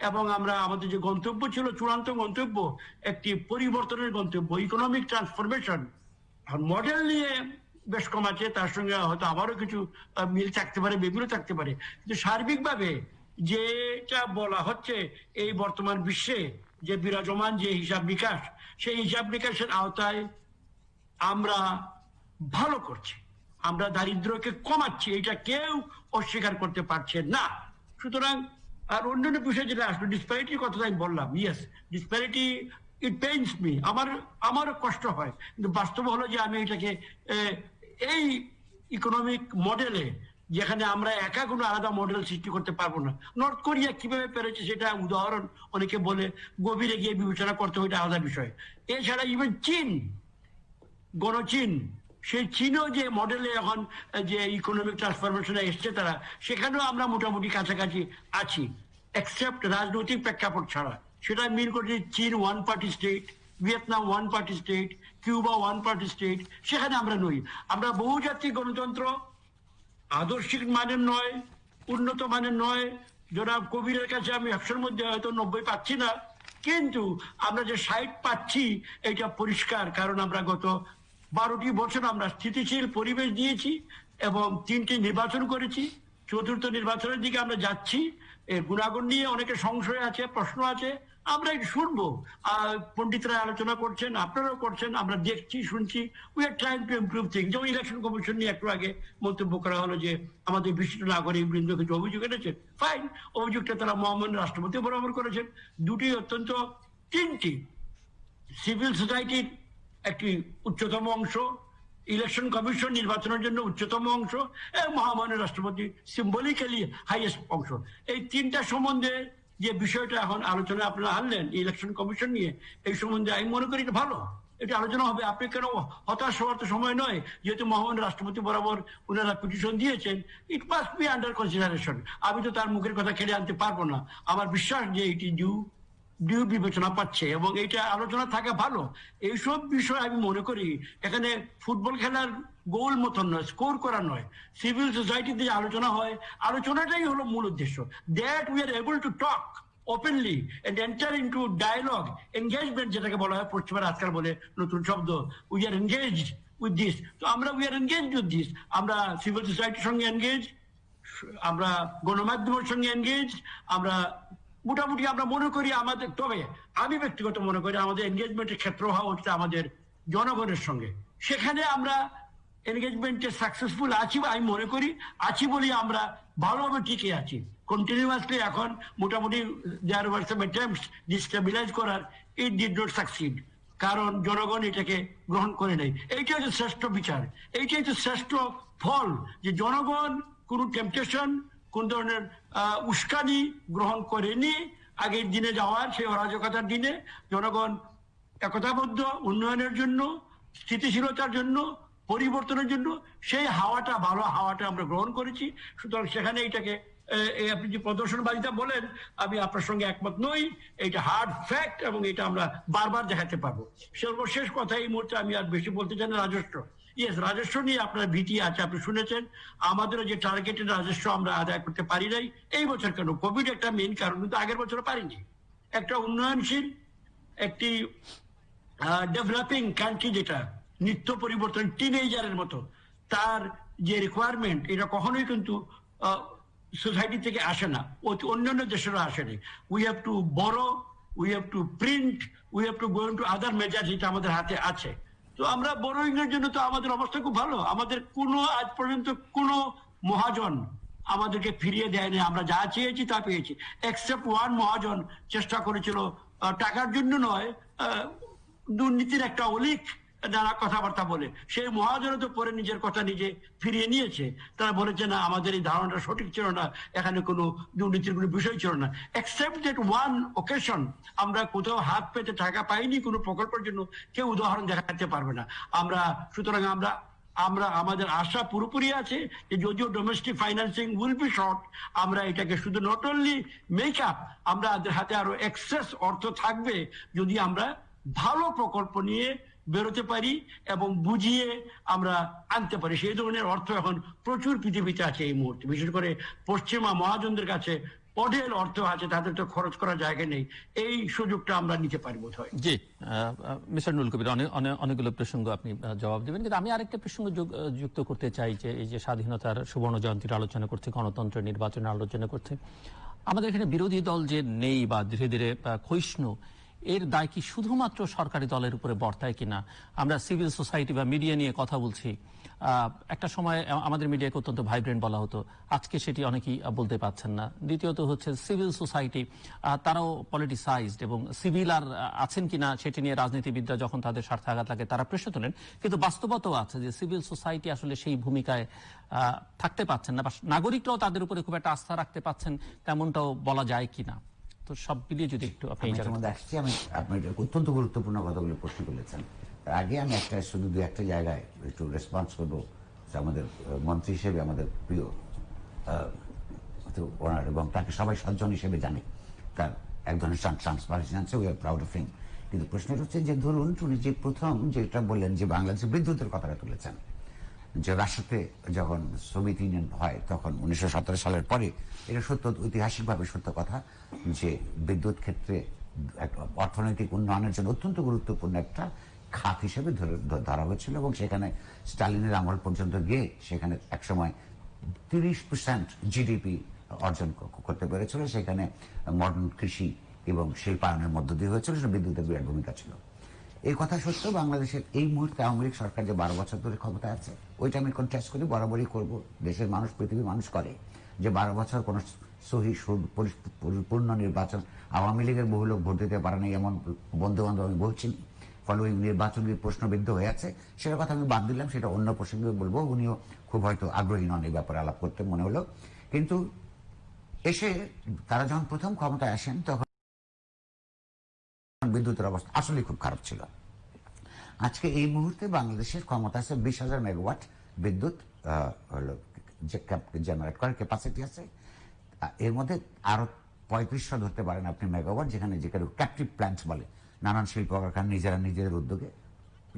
এবং আমরা আমাদের যে গন্তব্য ছিল, চূড়ান্ত গন্তব্য, একটি পরিবর্তনের গন্তব্য, ইকোনমিক ট্রান্সফরমেশন, মডেল নিয়ে বেশ কম আছে, তার সঙ্গে হয়তো আবারও কিছু মিল থাকতে পারে, বেগুলো থাকতে পারে, কিন্তু সার্বিকভাবে যেটা বলা হচ্ছে এই বর্তমান বিশ্বে যে বিরাজমান যে হিসাব নিকাশ, সেই হিসাব নিকাশের আওতায় আমরা ভালো করছি, আমরা দারিদ্র্যকে কমাচ্ছি, এটা কেউ অস্বীকার করতে পারছে না। সুতরাং আর অন্যান্য বিষয় যেটা আসলো, ডিসপ্যারিটির কথা আমি বললাম, ইয়েস ডিসপ্যারিটি ইট পেইনস মি, আমারও কষ্ট হয়, কিন্তু বাস্তব হলো যে আমি এটাকে এই ইকোনমিক মডেলে যেখানে আমরা একা কোনো আলাদা মডেল সৃষ্টি করতে পারবো না। নর্থ কোরিয়া কিভাবে পেরেছে সেটা উদাহরণ অনেকে বলে, গভীরে গিয়ে বিবেচনা করতে হয়, এটা আলাদা বিষয়। এছাড়া ইভেন চীন, গণচীন, সেই চীনও যে মডেলে এখন যে ইকোনমিক ট্রান্সফরমেশনে এসছে তারা, সেখানেও আমরা মোটামুটি কাছাকাছি আছি, এক্সেপ্ট রাজনৈতিক প্রেক্ষাপট ছাড়া। সেটা মিন করছে চীন one party state, Vietnam one party state, Cuba one party state, সেখানে আমরা নই। আমরা বহুজাতিক গণতন্ত্র, আদর্শিক মানের নয়, উন্নত মানের নয়। জনাব কবিরের কাছে আমি 100-র মধ্যে হয়তো 90 পাচ্ছি না, কিন্তু আমরা যে 60 পাচ্ছি এটা পরিষ্কার, কারণ আমরা গত 12টি বছর আমরা স্থিতিশীল পরিবেশ দিয়েছি এবং 3টি নির্বাচন করেছি, 4র্থ নির্বাচনের দিকে আমরা যাচ্ছি। এর গুণাগুণ নিয়ে অনেকে সংশয় আছে, প্রশ্ন আছে, আমরা একটু শুনবো। পণ্ডিতরা আলোচনা করছেন, আপনারাও করছেন, আমরা দেখছি, শুনছি। We are trying to improve things. যেমন ইলেকশন কমিশন নিয়ে একটু আগে মন্তব্য করা হলো যে আমাদের বিশিষ্ট নাগরিক বৃন্দ কিছু অভিযোগ এনেছেন, ফাইন, অভিযোগটা তারা মহামান্য রাষ্ট্রপতি বরাবর করেছেন। তিনটি সিভিল সোসাইটির একটি উচ্চতম অংশ, ইলেকশন কমিশন নির্বাচনের জন্য উচ্চতম অংশ, এবং মহামান্য রাষ্ট্রপতি সিম্বলিক্যালি হাইয়েস্ট অংশ। এই তিনটা সম্বন্ধে যে বিষয়টা এখন আলোচনা আপনারা আনলেন ইলেকশন কমিশন নিয়ে, এই সম্বন্ধে আমি মনে করি এটা ভালো, এটা আলোচনা হবে। আপনি কেন হতাশ হওয়ার তো সময় নয়, যেহেতু মহামান্য রাষ্ট্রপতি বরাবর ওনারা পিটিশন দিয়েছেন, it must be under consideration. আমি তো তার মুখের কথা কেড়ে আনতে পারবো না, আমার বিশ্বাস যে এটি ডিউ বিবেচনা পাচ্ছে এবং এইটা আলোচনা থাকা ভালো। এইসব বিষয় আমি মনে করি এখানে ফুটবল খেলার গোল মতন নয়, স্কোর করা নয়, সিভিল সোসাইটিতে আলোচনা হয়, আলোচনাটাই হলো মূল উদ্দেশ্য। That we are able to talk openly and enter into dialogue, engagement যেটাকে বলা হয়, পশ্চিমারা আজকাল বলে নতুন শব্দ, we are engaged with this. তো আমরা we are engaged with this, আমরা সিভিল সোসাইটির সঙ্গে এনগেজ, আমরা গণমাধ্যমের সঙ্গে এনগেজ, আমরা মোটামুটি আমরা মনে করি আমাদের, তবে আমি ব্যক্তিগত মনে করি আমাদের এনগেজমেন্টের ক্ষেত্র হওয়া হচ্ছে আমাদের জনগণের সঙ্গে। সেখানে আমরা এনগেজমেন্টে সাকসেসফুল আছি, আমি মনে করি আছি বলি আমরা ভালোভাবে টিকে আছি কন্টিনিউয়াসলি। এখন মোটামুটি there were some attempts destabilize করার, ইট ডিড নট সাকসিড, কারণ জনগণ এটাকে গ্রহণ করে নেই। এইটাই হচ্ছে শ্রেষ্ঠ বিচার, এইটাই হচ্ছে শ্রেষ্ঠ ফল, যে জনগণ কোন টেম্পটেশন, কোন ধরনের উস্কানি গ্রহণ করেনি। আগের দিনে যাওয়ার সেই অরাজকতার দিনে জনগণ একতাবদ্ধ, উন্নয়নের জন্য, স্থিতিশীলতার জন্য, পরিবর্তনের জন্য সেই হাওয়াটা, ভালো হাওয়াটা আমরা গ্রহণ করেছি। সুতরাং সেখানে এইটাকে আপনি যে প্রদর্শনবাদিতা বলেন, আমি আপনার সঙ্গে একমত নই, এটা হার্ড ফ্যাক্ট এবং এটা আমরা বারবার দেখাতে পারবো। সর্বশেষ কথা এই মুহূর্তে আমি আর বেশি বলতে চাই না, রাজস্ব। ইয়েস, রাজস্ব নিয়ে আপনার ভীতি আছে, আপনি শুনেছেন আমাদেরও যে টার্গেটেড রাজস্ব আমরা আদায় করতে পারি নাই এই বছর। কেন? কোভিড একটা মেইন কারণ, কিন্তু আগের বছরও পারিনি। একটা উন্নয়নশীল, একটি ডেভেলপিং কান্ট্রি যেটা নিত্য পরিবর্তন, টিনেজারের মতো, তার যে রিকোয়ারমেন্ট এটা কখনোই কিন্তু সোসাইটি থেকে আসে না, অন্যান্য দেশেরও আসেনি। উই হ্যাভ টু বড়ো, we have to print, we have to go into other measures, যেটা আমাদের হাতে আছে। তো আমরা বড়োইং এর জন্য তো আমাদের অবস্থা খুব ভালো। আমাদের কোনো আজ পর্যন্ত কোনো মহাজন আমাদেরকে ফিরিয়ে দেয়নি, আমরা যা চেয়েছি তা পেয়েছি। এক্সেপ্ট ওয়ান মহাজন চেষ্টা করেছিল, টাকার জন্য নয়, দুর্নীতির একটা অলিক নানা কথাবার্তা বলে, সেই মহাজনও তো পরে নিজের কথা নিজে ফিরিয়ে নিয়েছে। তারা বলেছে না, আমাদের এই ধারণাটা সঠিক ছিল না, এখানে কোনো দুর্নীতির কোনো বিষয় ছিল না। এক্সেপ্ট দ্যাট ওয়ান ওকেশন আমরা কোথাও হাত পেতে টাকা পাইনি কোনো প্রকল্পের জন্য, কেউ উদাহরণ দেখাতে পারবে না আমরা। সুতরাং আমরা আমাদের আশা পুরোপুরি আছে যে যদিও domestic financing will be short, আমরা এটাকে শুধু নট অনলি মেক আপ, আমরা হাতে আরো এক্সেস অর্থ থাকবে যদি আমরা ভালো প্রকল্প নিয়ে বেরোতে পারি এবং বুঝিয়ে আমরা আনতে পারি। সেই ধরনের অর্থ এখন প্রচুর পৃথিবীতে আছে এই মুহূর্তে, বিশেষ করে পশ্চিমা মহাজনদের কাছে অঢেল অর্থ আছে, তাদের তো খরচ করার জায়গা নেই, এই সুযোগটা আমরা নিতে পারি বোধ হয়। জি, মিস্টার নুরুল কবির, অনেকগুলো প্রসঙ্গ আপনি জবাব দেবেন, কিন্তু আমি আরেকটা প্রসঙ্গ যুক্ত করতে চাই যে এই যে স্বাধীনতার সুবর্ণ জয়ন্তীর আলোচনা করছে, গণতন্ত্রের নির্বাচনের আলোচনা করছে, আমাদের এখানে বিরোধী দল যে নেই বা ধীরে ধীরে ক্ষয়িষ্ণু, এর দায় কি শুধুমাত্র সরকারি দলের উপরে বর্তায় কিনা? আমরা সিভিল সোসাইটি বা মিডিয়া নিয়ে কথা বলছি, একটা সময় আমাদের মিডিয়াকে অত্যন্ত ভাইব্রেন্ট বলা হতো, আজকে সেটি অনেকেই বলতে পারছেন না। দ্বিতীয়ত হচ্ছে সিভিল সোসাইটি, তারাও পলিটিসাইজড, এবং সিভিল আর আছেন কিনা সেটি নিয়ে রাজনীতিবিদরা যখন তাদের স্বার্থে আঘাত লাগে তারা প্রশ্ন তোলেন, কিন্তু বাস্তবতাও আছে যে সিভিল সোসাইটি আসলে সেই ভূমিকায় থাকতে পারছেন না, বা নাগরিকরাও তাদের উপরে খুব একটা আস্থা রাখতে পারছেন তেমনটাও বলা যায় কিনা। তো সব মিলিয়ে যদি একটু আপনি আসছি, আমি আপনি অত্যন্ত গুরুত্বপূর্ণ কথাগুলো প্রশ্ন করেছেন। আগে আমি শুধু দু একটা জায়গায় একটু রেসপন্স করবো। আমাদের মন্ত্রী হিসেবে আমাদের প্রিয় ওনার, এবং তাকে সবাই সজ্জন হিসেবে জানে, তার এক ধরনের ট্রান্সপারেন্সি আছে, we are proud of him. কিন্তু প্রশ্নটা হচ্ছে যে ধরুন উনি যে প্রথম যেটা বললেন যে বাংলাদেশের বিদ্যুতের কথাটা তুলেছেন, যে রাশিয়াতে যখন সোভিয়েত ইউনিয়ন হয় তখন 1917 সালের পরে, এটা সত্য, ঐতিহাসিকভাবে সত্য কথা যে বিদ্যুৎ ক্ষেত্রে অর্থনৈতিক উন্নয়নের জন্য অত্যন্ত গুরুত্বপূর্ণ একটা খাত হিসেবে ধরা হয়েছিল, এবং সেখানে স্টালিনের আমল পর্যন্ত গিয়ে সেখানে একসময় 30% জিডিপি অর্জন করতে পেরেছিল। সেখানে মডার্ন কৃষি এবং শিল্পায়নের মধ্য দিয়ে হয়েছিল, বিদ্যুতের বিরাট ভূমিকা ছিল। এই কথা সত্য। বাংলাদেশের এই মুহূর্তে আওয়ামী লীগ সরকার যে 12 বছর ধরে ক্ষমতা আছে, ওইটা আমি কন্টেস্ট করি, বরাবরই করব। দেশের মানুষ, পৃথিবীর মানুষ করে যে 12 বছর কোন সহি পূর্ণ নির্বাচন, আওয়ামী লীগের বহু লোক ভোট দিতে পারে নাই এমন বন্ধু বান্ধব আমি বলছি, ফলে ওই নির্বাচন প্রশ্নবিদ্ধ হয়ে আছে, সেটা কথা আমি বাদ দিলাম, সেটা অন্য প্রসঙ্গে বলবো। উনিও খুব হয়তো আগ্রহী নন এই ব্যাপারে আলাপ করতে, মনে হলো। কিন্তু এসে তারা যখন প্রথম ক্ষমতায় আসেন তখন বিদ্যুতের অবস্থা আসলে খুব খারাপ ছিল। আজকে এই মুহূর্তে বাংলাদেশের ক্ষমতা আছে 20,000 মেগাওয়াট বিদ্যুৎ জেনারেট করার ক্যাপাসিটি আছে। এর মধ্যে আরো 3500 ধরতে পারেন আপনি মেগাওয়াট, যেখানে ক্যাপটিভ প্ল্যান্ট বলে, নানান শিল্প কারখানা নিজেদের উদ্যোগে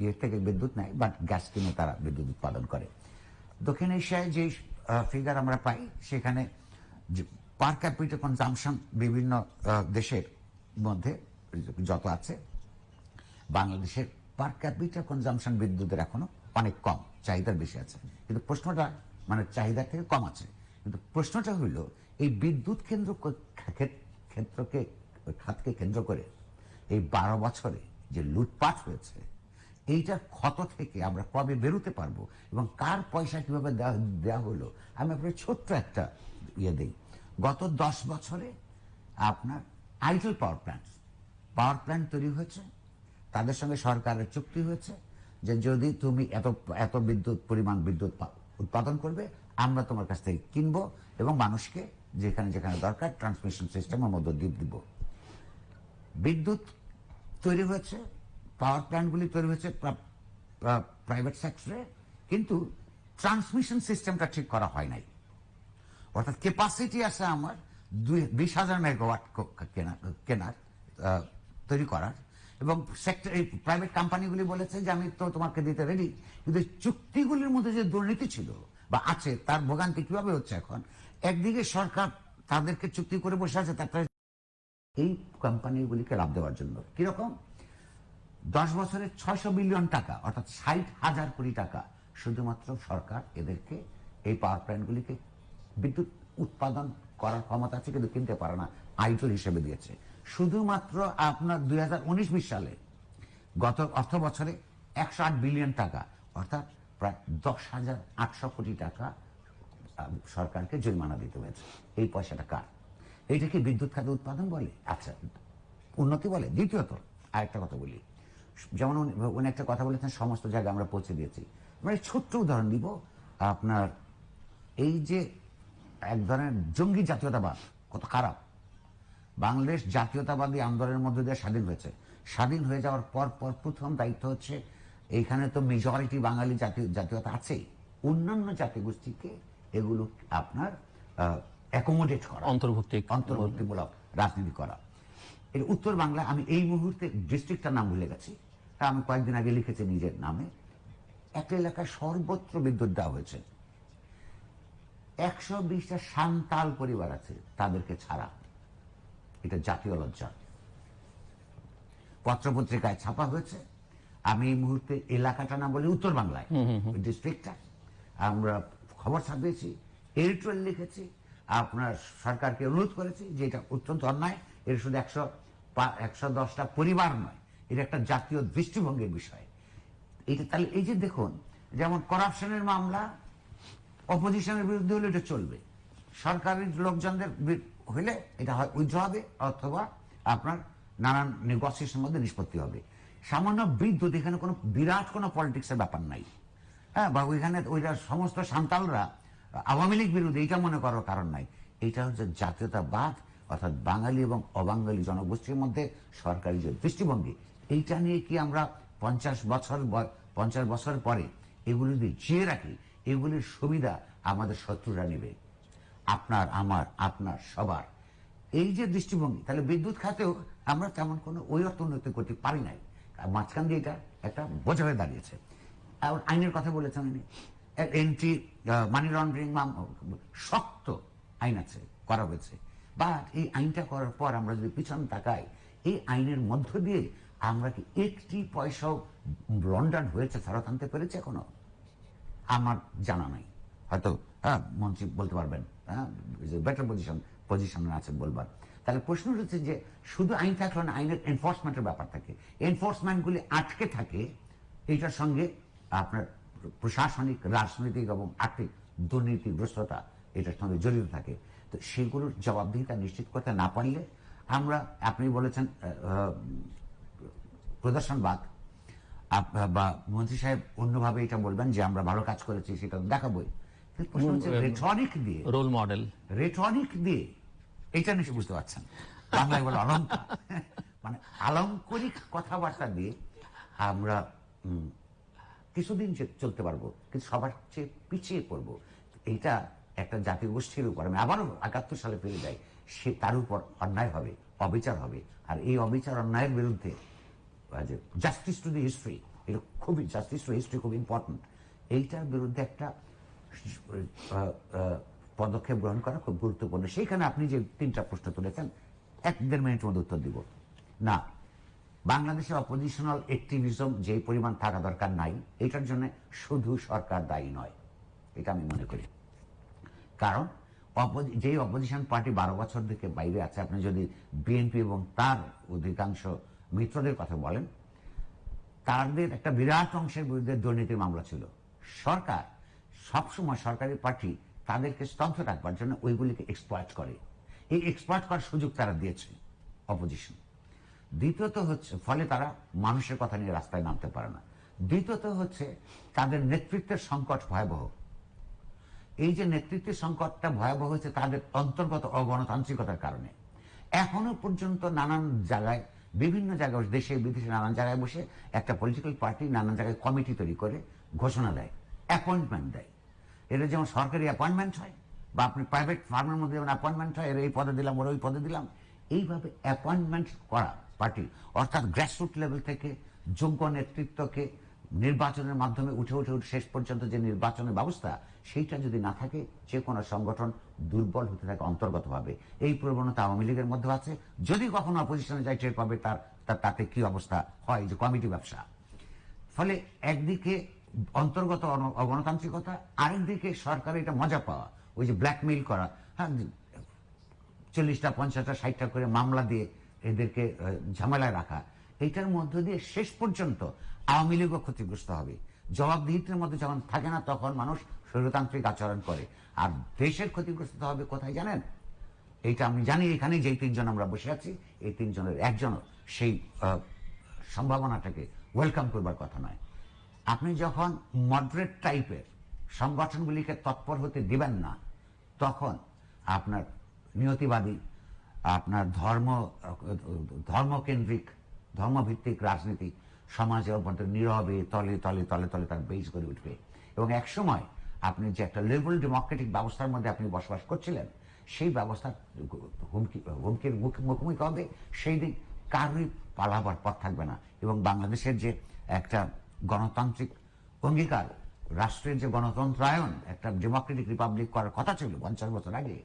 ইয়ে থেকে বিদ্যুৎ নেয়, বাট গ্যাস কিনে তারা বিদ্যুৎ উৎপাদন করে। দক্ষিণ এশিয়ায় যে ফিগার আমরা পাই, সেখানে পার ক্যাপিটা কনজাম্পশন বিভিন্ন দেশের মধ্যে যত আছে, বাংলাদেশের পার ক্যাপিটা কনজাম্পশন বিদ্যুতের এখনো অনেক কম, চাহিদার বেশি আছে। কিন্তু প্রশ্নটা মানে চাহিদার থেকে কম আছে, কিন্তু প্রশ্নটা হইল এই বিদ্যুৎ খাতকে কেন্দ্র করে এই 12 বছরে যে লুটপাট হয়েছে, এইটার ক্ষত থেকে আমরা কবে বেরোতে পারবো এবং কার পয়সা কিভাবে দেওয়া হলো, আমি আপনার ছোট্ট একটা ইয়ে দিই। গত 10 বছরে আপনার আইডল পাওয়ার প্ল্যান্ট তৈরি হয়েছে, তাদের সঙ্গে সরকারের চুক্তি হয়েছে যে যদি তুমি এত পরিমাণ বিদ্যুৎ উৎপাদন করবে, আমরা তোমার কাছ থেকে কিনবো এবং মানুষকে যেখানে যেখানে দরকার ট্রান্সমিশন সিস্টেমের মধ্যে দিব। বিদ্যুৎ তৈরি হয়েছে, পাওয়ার প্ল্যান্টগুলি তৈরি হয়েছে প্রাইভেট সেক্টরে, কিন্তু ট্রান্সমিশন সিস্টেমটা ঠিক করা হয় নাই। অর্থাৎ ক্যাপাসিটি আছে আমার 20,000 মেগাওয়াট কেনার, তৈরি করার, এবং সেক্টর এই প্রাইভেট কোম্পানিগুলি বলেছে যে আমি তো তোমাকে দিতে রেডি, কিন্তু চুক্তিগুলির মধ্যে যে দুর্নীতি ছিল বা আছে, তার ভোগান্তি কিভাবে হচ্ছে এখন। একদিকে সরকার তাদেরকে চুক্তি করে বসে আছে, তারপরে এই কোম্পানিগুলিকে লাভ দেওয়ার জন্য কিরকম 10 বছরে 600 বিলিয়ন টাকা, অর্থাৎ 60,000 কোটি টাকা শুধুমাত্র সরকার এদেরকে এই পাওয়ার প্ল্যান্টগুলিকে বিদ্যুৎ উৎপাদন করার ক্ষমতা আছে কিন্তু কিনতে পারে না, আইডল হিসেবে দিয়েছে। শুধুমাত্র আপনার 2019-20 সালে গত অর্থ বছরে 108 বিলিয়ন টাকা, অর্থাৎ প্রায় 10,800 কোটি টাকা সরকারকে জরিমানা দিতে হয়েছে। এই পয়সাটা কার? এইটা কি বিদ্যুৎ খাতে উৎপাদন বলে? আচ্ছা, উন্নতি বলে? দ্বিতীয়ত আরেকটা কথা বলি, যেমন উনি একটা কথা বলেছেন সমস্ত জায়গায় আমরা পৌঁছে দিয়েছি। আমরা ছোট্ট উদাহরণ দিব, আপনার এই যে এক ধরনের জঙ্গি জাতীয়তাবাদ কত খারাপ। বাংলাদেশ জাতীয়তাবাদী আন্দোলনের মধ্যে দিয়ে স্বাধীন হয়েছে। স্বাধীন হয়ে যাওয়ার পর প্রথম দায়িত্ব হচ্ছে, এইখানে তো মেজরিটি বাঙালি জাতীয়তা আছেই, অন্যান্য জাতিগোষ্ঠীকে এগুলো আপনার অ্যাকোমোডেট করা, অন্তর্ভুক্তিমূলক রাজনীতি করা। এর উত্তর বাংলা, আমি এই মুহূর্তে ডিস্ট্রিক্টটার নাম ভুলে গেছি, তা আমি কয়েকদিন আগে লিখেছি নিজের নামে, একটা এলাকায় সর্বত্র বিদ্যুৎ দেওয়া হয়েছে। 120টা সান্তাল পরিবার আছে, তাদেরকে ছাড়া। এটা জাতীয় লজ্জা। পত্রপত্রিকায় ছাপা হয়েছে। আমি এই মুহূর্তে এলাকাটা না বলে উত্তর বাংলায় ডিস্ট্রিক্টটা আমরা খবর ছাপিয়েছি, এডিটোরিয়াল লিখেছি, আপনার সরকারকে অনুরোধ করেছি যে এটা অত্যন্ত অন্যায়। এর শুধু 110টা পরিবার নয়, এটা একটা জাতীয় দৃষ্টিভঙ্গির বিষয়। এটা তাহলে এই যে দেখুন, যেমন করাপশনের মামলা অপোজিশনের বিরুদ্ধে হলে এটা চলবে, সরকারের লোকজনদের হইলে এটা হয় উইথড্র হবে, অথবা আপনার নানান নেগোসিয়েশনের মধ্যে নিষ্পত্তি হবে। সামান্য বিদ্যুৎ, এখানে কোনো বিরাট কোনো পলিটিক্সের ব্যাপার নাই। হ্যাঁ, বা ওইখানে ওইটা সমস্ত সান্তালরা আওয়ামী লীগ বিরোধী, এইটা মনে করার কারণ নাই। এইটা হচ্ছে জাতীয়তাবাদ, অর্থাৎ বাঙালি এবং অবাঙালি জনগোষ্ঠীর মধ্যে সরকারি যে দৃষ্টিভঙ্গি, এইটা নিয়ে কি আমরা 50 বছর পরে এগুলি যদি জিয়ে রাখি, এগুলির সুবিধা আমাদের শত্রুরা নেবে, আপনার, আমার, আপনার, সবার। এই যে দৃষ্টিভঙ্গি, তাহলে বিদ্যুৎ খাতেও আমরা তেমন কোনো ওই অর্থ উন্নতি করতে পারি নাই। মাঝখান দিয়ে এটা একটা বোঝা হয়ে দাঁড়িয়েছে। আর আইনের কথা বলেছেন উনি, এন্ট্রি মানি লন্ডারিং শক্ত আইন আছে, করা হয়েছে। বা এই আইনটা করার পর আমরা যদি পিছন তাকাই, এই আইনের মধ্য দিয়ে আমরা কি একটি পয়সাও লন্ডন হয়েছে ফেরত আনতে পেরেছে এখনো? আমার জানা নাই, হয়তো মন্ত্রী বলতে পারবেন, বেটার পজিশনে আছেন বলবার। তাহলে প্রশ্ন হচ্ছে যে শুধু আইন থাকলে না, আইনের এনফোর্সমেন্টের ব্যাপার থাকে, এনফোর্সমেন্টগুলি আটকে থাকে এইটার সঙ্গে আপনার প্রশাসনিক, রাজনৈতিক এবং আর্থিক দুর্নীতিগ্রস্ততা এটার সঙ্গে জড়িত থাকে। তো সেগুলোর জবাবদিহিতা নিশ্চিত করতে না পারলে আমরা, আপনি বলেছেন প্রদর্শনবাদ, বা মন্ত্রী সাহেব অন্যভাবে এটা বলবেন যে আমরা ভালো কাজ করেছি, সেটা দেখাবই। রেটরিক দিয়ে, রোল মডেল, রেটরিক দিয়ে, এটা নিশ্চয় বুঝতে পারছেন, বাংলায় বলে অলঙ্কার, মানে আলঙ্কারিক কথাবার্তা দিয়ে আমরা কিছুদিন চলতে পারবো, কিন্তু সবার চেয়ে পিছিয়ে পড়বো। এইটা একটা জাতীয় গোষ্ঠীর উপর, আমি আবারও 71 সালে ফিরে যাই, সে তার উপর অন্যায় হবে, অবিচার হবে। আর এই অবিচার অন্যায়ের বিরুদ্ধে জাস্টিস টু দি হিস্ট্রি, এটা খুবই, জাস্টিস টু হিস্ট্রি খুব ইম্পর্টেন্ট। এইটার বিরুদ্ধে একটা পদক্ষেপ গ্রহণ করা খুব গুরুত্বপূর্ণ। সেইখানে আপনি যে 3টা প্রশ্ন তুলেছেন, 1-1.5 মিনিটের মধ্যে উত্তর দিব না। বাংলাদেশে অপোজিশনাল অ্যাক্টিভিজম যে পরিমাণ থাকা দরকার নাই, এটার জন্য শুধু সরকার দায়ী নয়, এটা আমি মনে করি। কারণ যে অপোজিশন পার্টি 12 বছর থেকে বাইরে আছে, আপনি যদি বিএনপি এবং তার অধিকাংশ মিত্রদের কথা বলেন, তাদের একটা বিরাট অংশের বিরুদ্ধে দুর্নীতির মামলা ছিল। সরকার সবসময়, সরকারি পার্টি তাদেরকে স্তব্ধ রাখবার জন্য ওইগুলিকে এক্সপ্লয়েট করে। এই এক্সপ্লয়েট করার সুযোগ তারা দিয়েছে অপোজিশন। দ্বিতীয়ত হচ্ছে, ফলে তারা মানুষের কথা নিয়ে রাস্তায় নামতে পারে না। দ্বিতীয়ত হচ্ছে তাদের নেতৃত্বের সংকট ভয়াবহ। এই যে নেতৃত্বের সংকটটা ভয়াবহ হয়েছে তাদের অন্তর্গত অগণতান্ত্রিকতার কারণে। এখনো পর্যন্ত নানান জায়গায়, বিভিন্ন জায়গায়, দেশে বিদেশে নানান জায়গায় বসে একটা পলিটিক্যাল পার্টি নানান জায়গায় কমিটি তৈরি করে ঘোষণা দেয়, অ্যাপয়েন্টমেন্ট দেয়। এটা যেমন সরকারি অ্যাপয়েন্টমেন্ট হয়, বা আপনি প্রাইভেট ফার্মের মধ্যে যেমন অ্যাপয়েন্টমেন্ট হয়, এর এই পদে দিলাম, ওর ওই পদে দিলাম, এইভাবে অ্যাপয়েন্টমেন্ট করা পার্টি, অর্থাৎ গ্রাসরুট লেভেল থেকে যোগ্য নেতৃত্বকে নির্বাচনের মাধ্যমে উঠে শেষ পর্যন্ত যে নির্বাচনের ব্যবস্থা, সেইটা যদি না থাকে, যে কোনো সংগঠন দুর্বল হতে থাকে অন্তর্গতভাবে। এই প্রবণতা আওয়ামী লীগের মধ্যে আছে। যদি কখনো অপোজিশনে যায়, টের পাবে তাতে কি অবস্থা হয়, যে কমিটি ব্যবসা। ফলে একদিকে অন্তর্গত অগণতান্ত্রিকতা, আরেকদিকে সরকারের এটা মজা পাওয়া, ওই যে ব্ল্যাকমেইল করা, হ্যাঁ, 40টা 50টা 60টা করে মামলা দিয়ে এদেরকে ঝামেলায় রাখা। এইটার মধ্য দিয়ে শেষ পর্যন্ত আওয়ামী লীগও ক্ষতিগ্রস্ত হবে। জবাবদিহিতার মধ্যে যখন থাকে না, তখন মানুষ স্বৈরতান্ত্রিক আচরণ করে। আর দেশের ক্ষতিগ্রস্ত হবে কোথায় জানেন? এইটা আমি জানি, এখানে যেই 3 জন আমরা বসে আছি, এই 3 জনের একজনও সেই সম্ভাবনাটাকে ওয়েলকাম করবার কথা নয়। আপনি যখন মডারেট টাইপের সংগঠনগুলিকে তৎপর হতে দিবেন না, তখন আপনার নিয়তিবাদী, আপনার ধর্মকেন্দ্রিক, ধর্মভিত্তিক রাজনীতি সমাজের অভ্যন্তরে নীরবে তলে তলে তলে তলে তার বেজ করে উঠবে। এবং একসময় আপনি যে একটা লিবারেল ডেমোক্রেটিক ব্যবস্থার মধ্যে আপনি বসবাস করছিলেন, সেই ব্যবস্থা হুমকির মুখোমুখি হবে। সেই দিন কারোরই পালাবার পথ থাকবে না। এবং বাংলাদেশের যে একটা গণতান্ত্রিক অঙ্গীকার, রাষ্ট্রের যে গণতন্ত্রায়ন, একটা ডেমোক্রেটিক রিপাবলিক করার কথা ছিল 50 বছর আগে,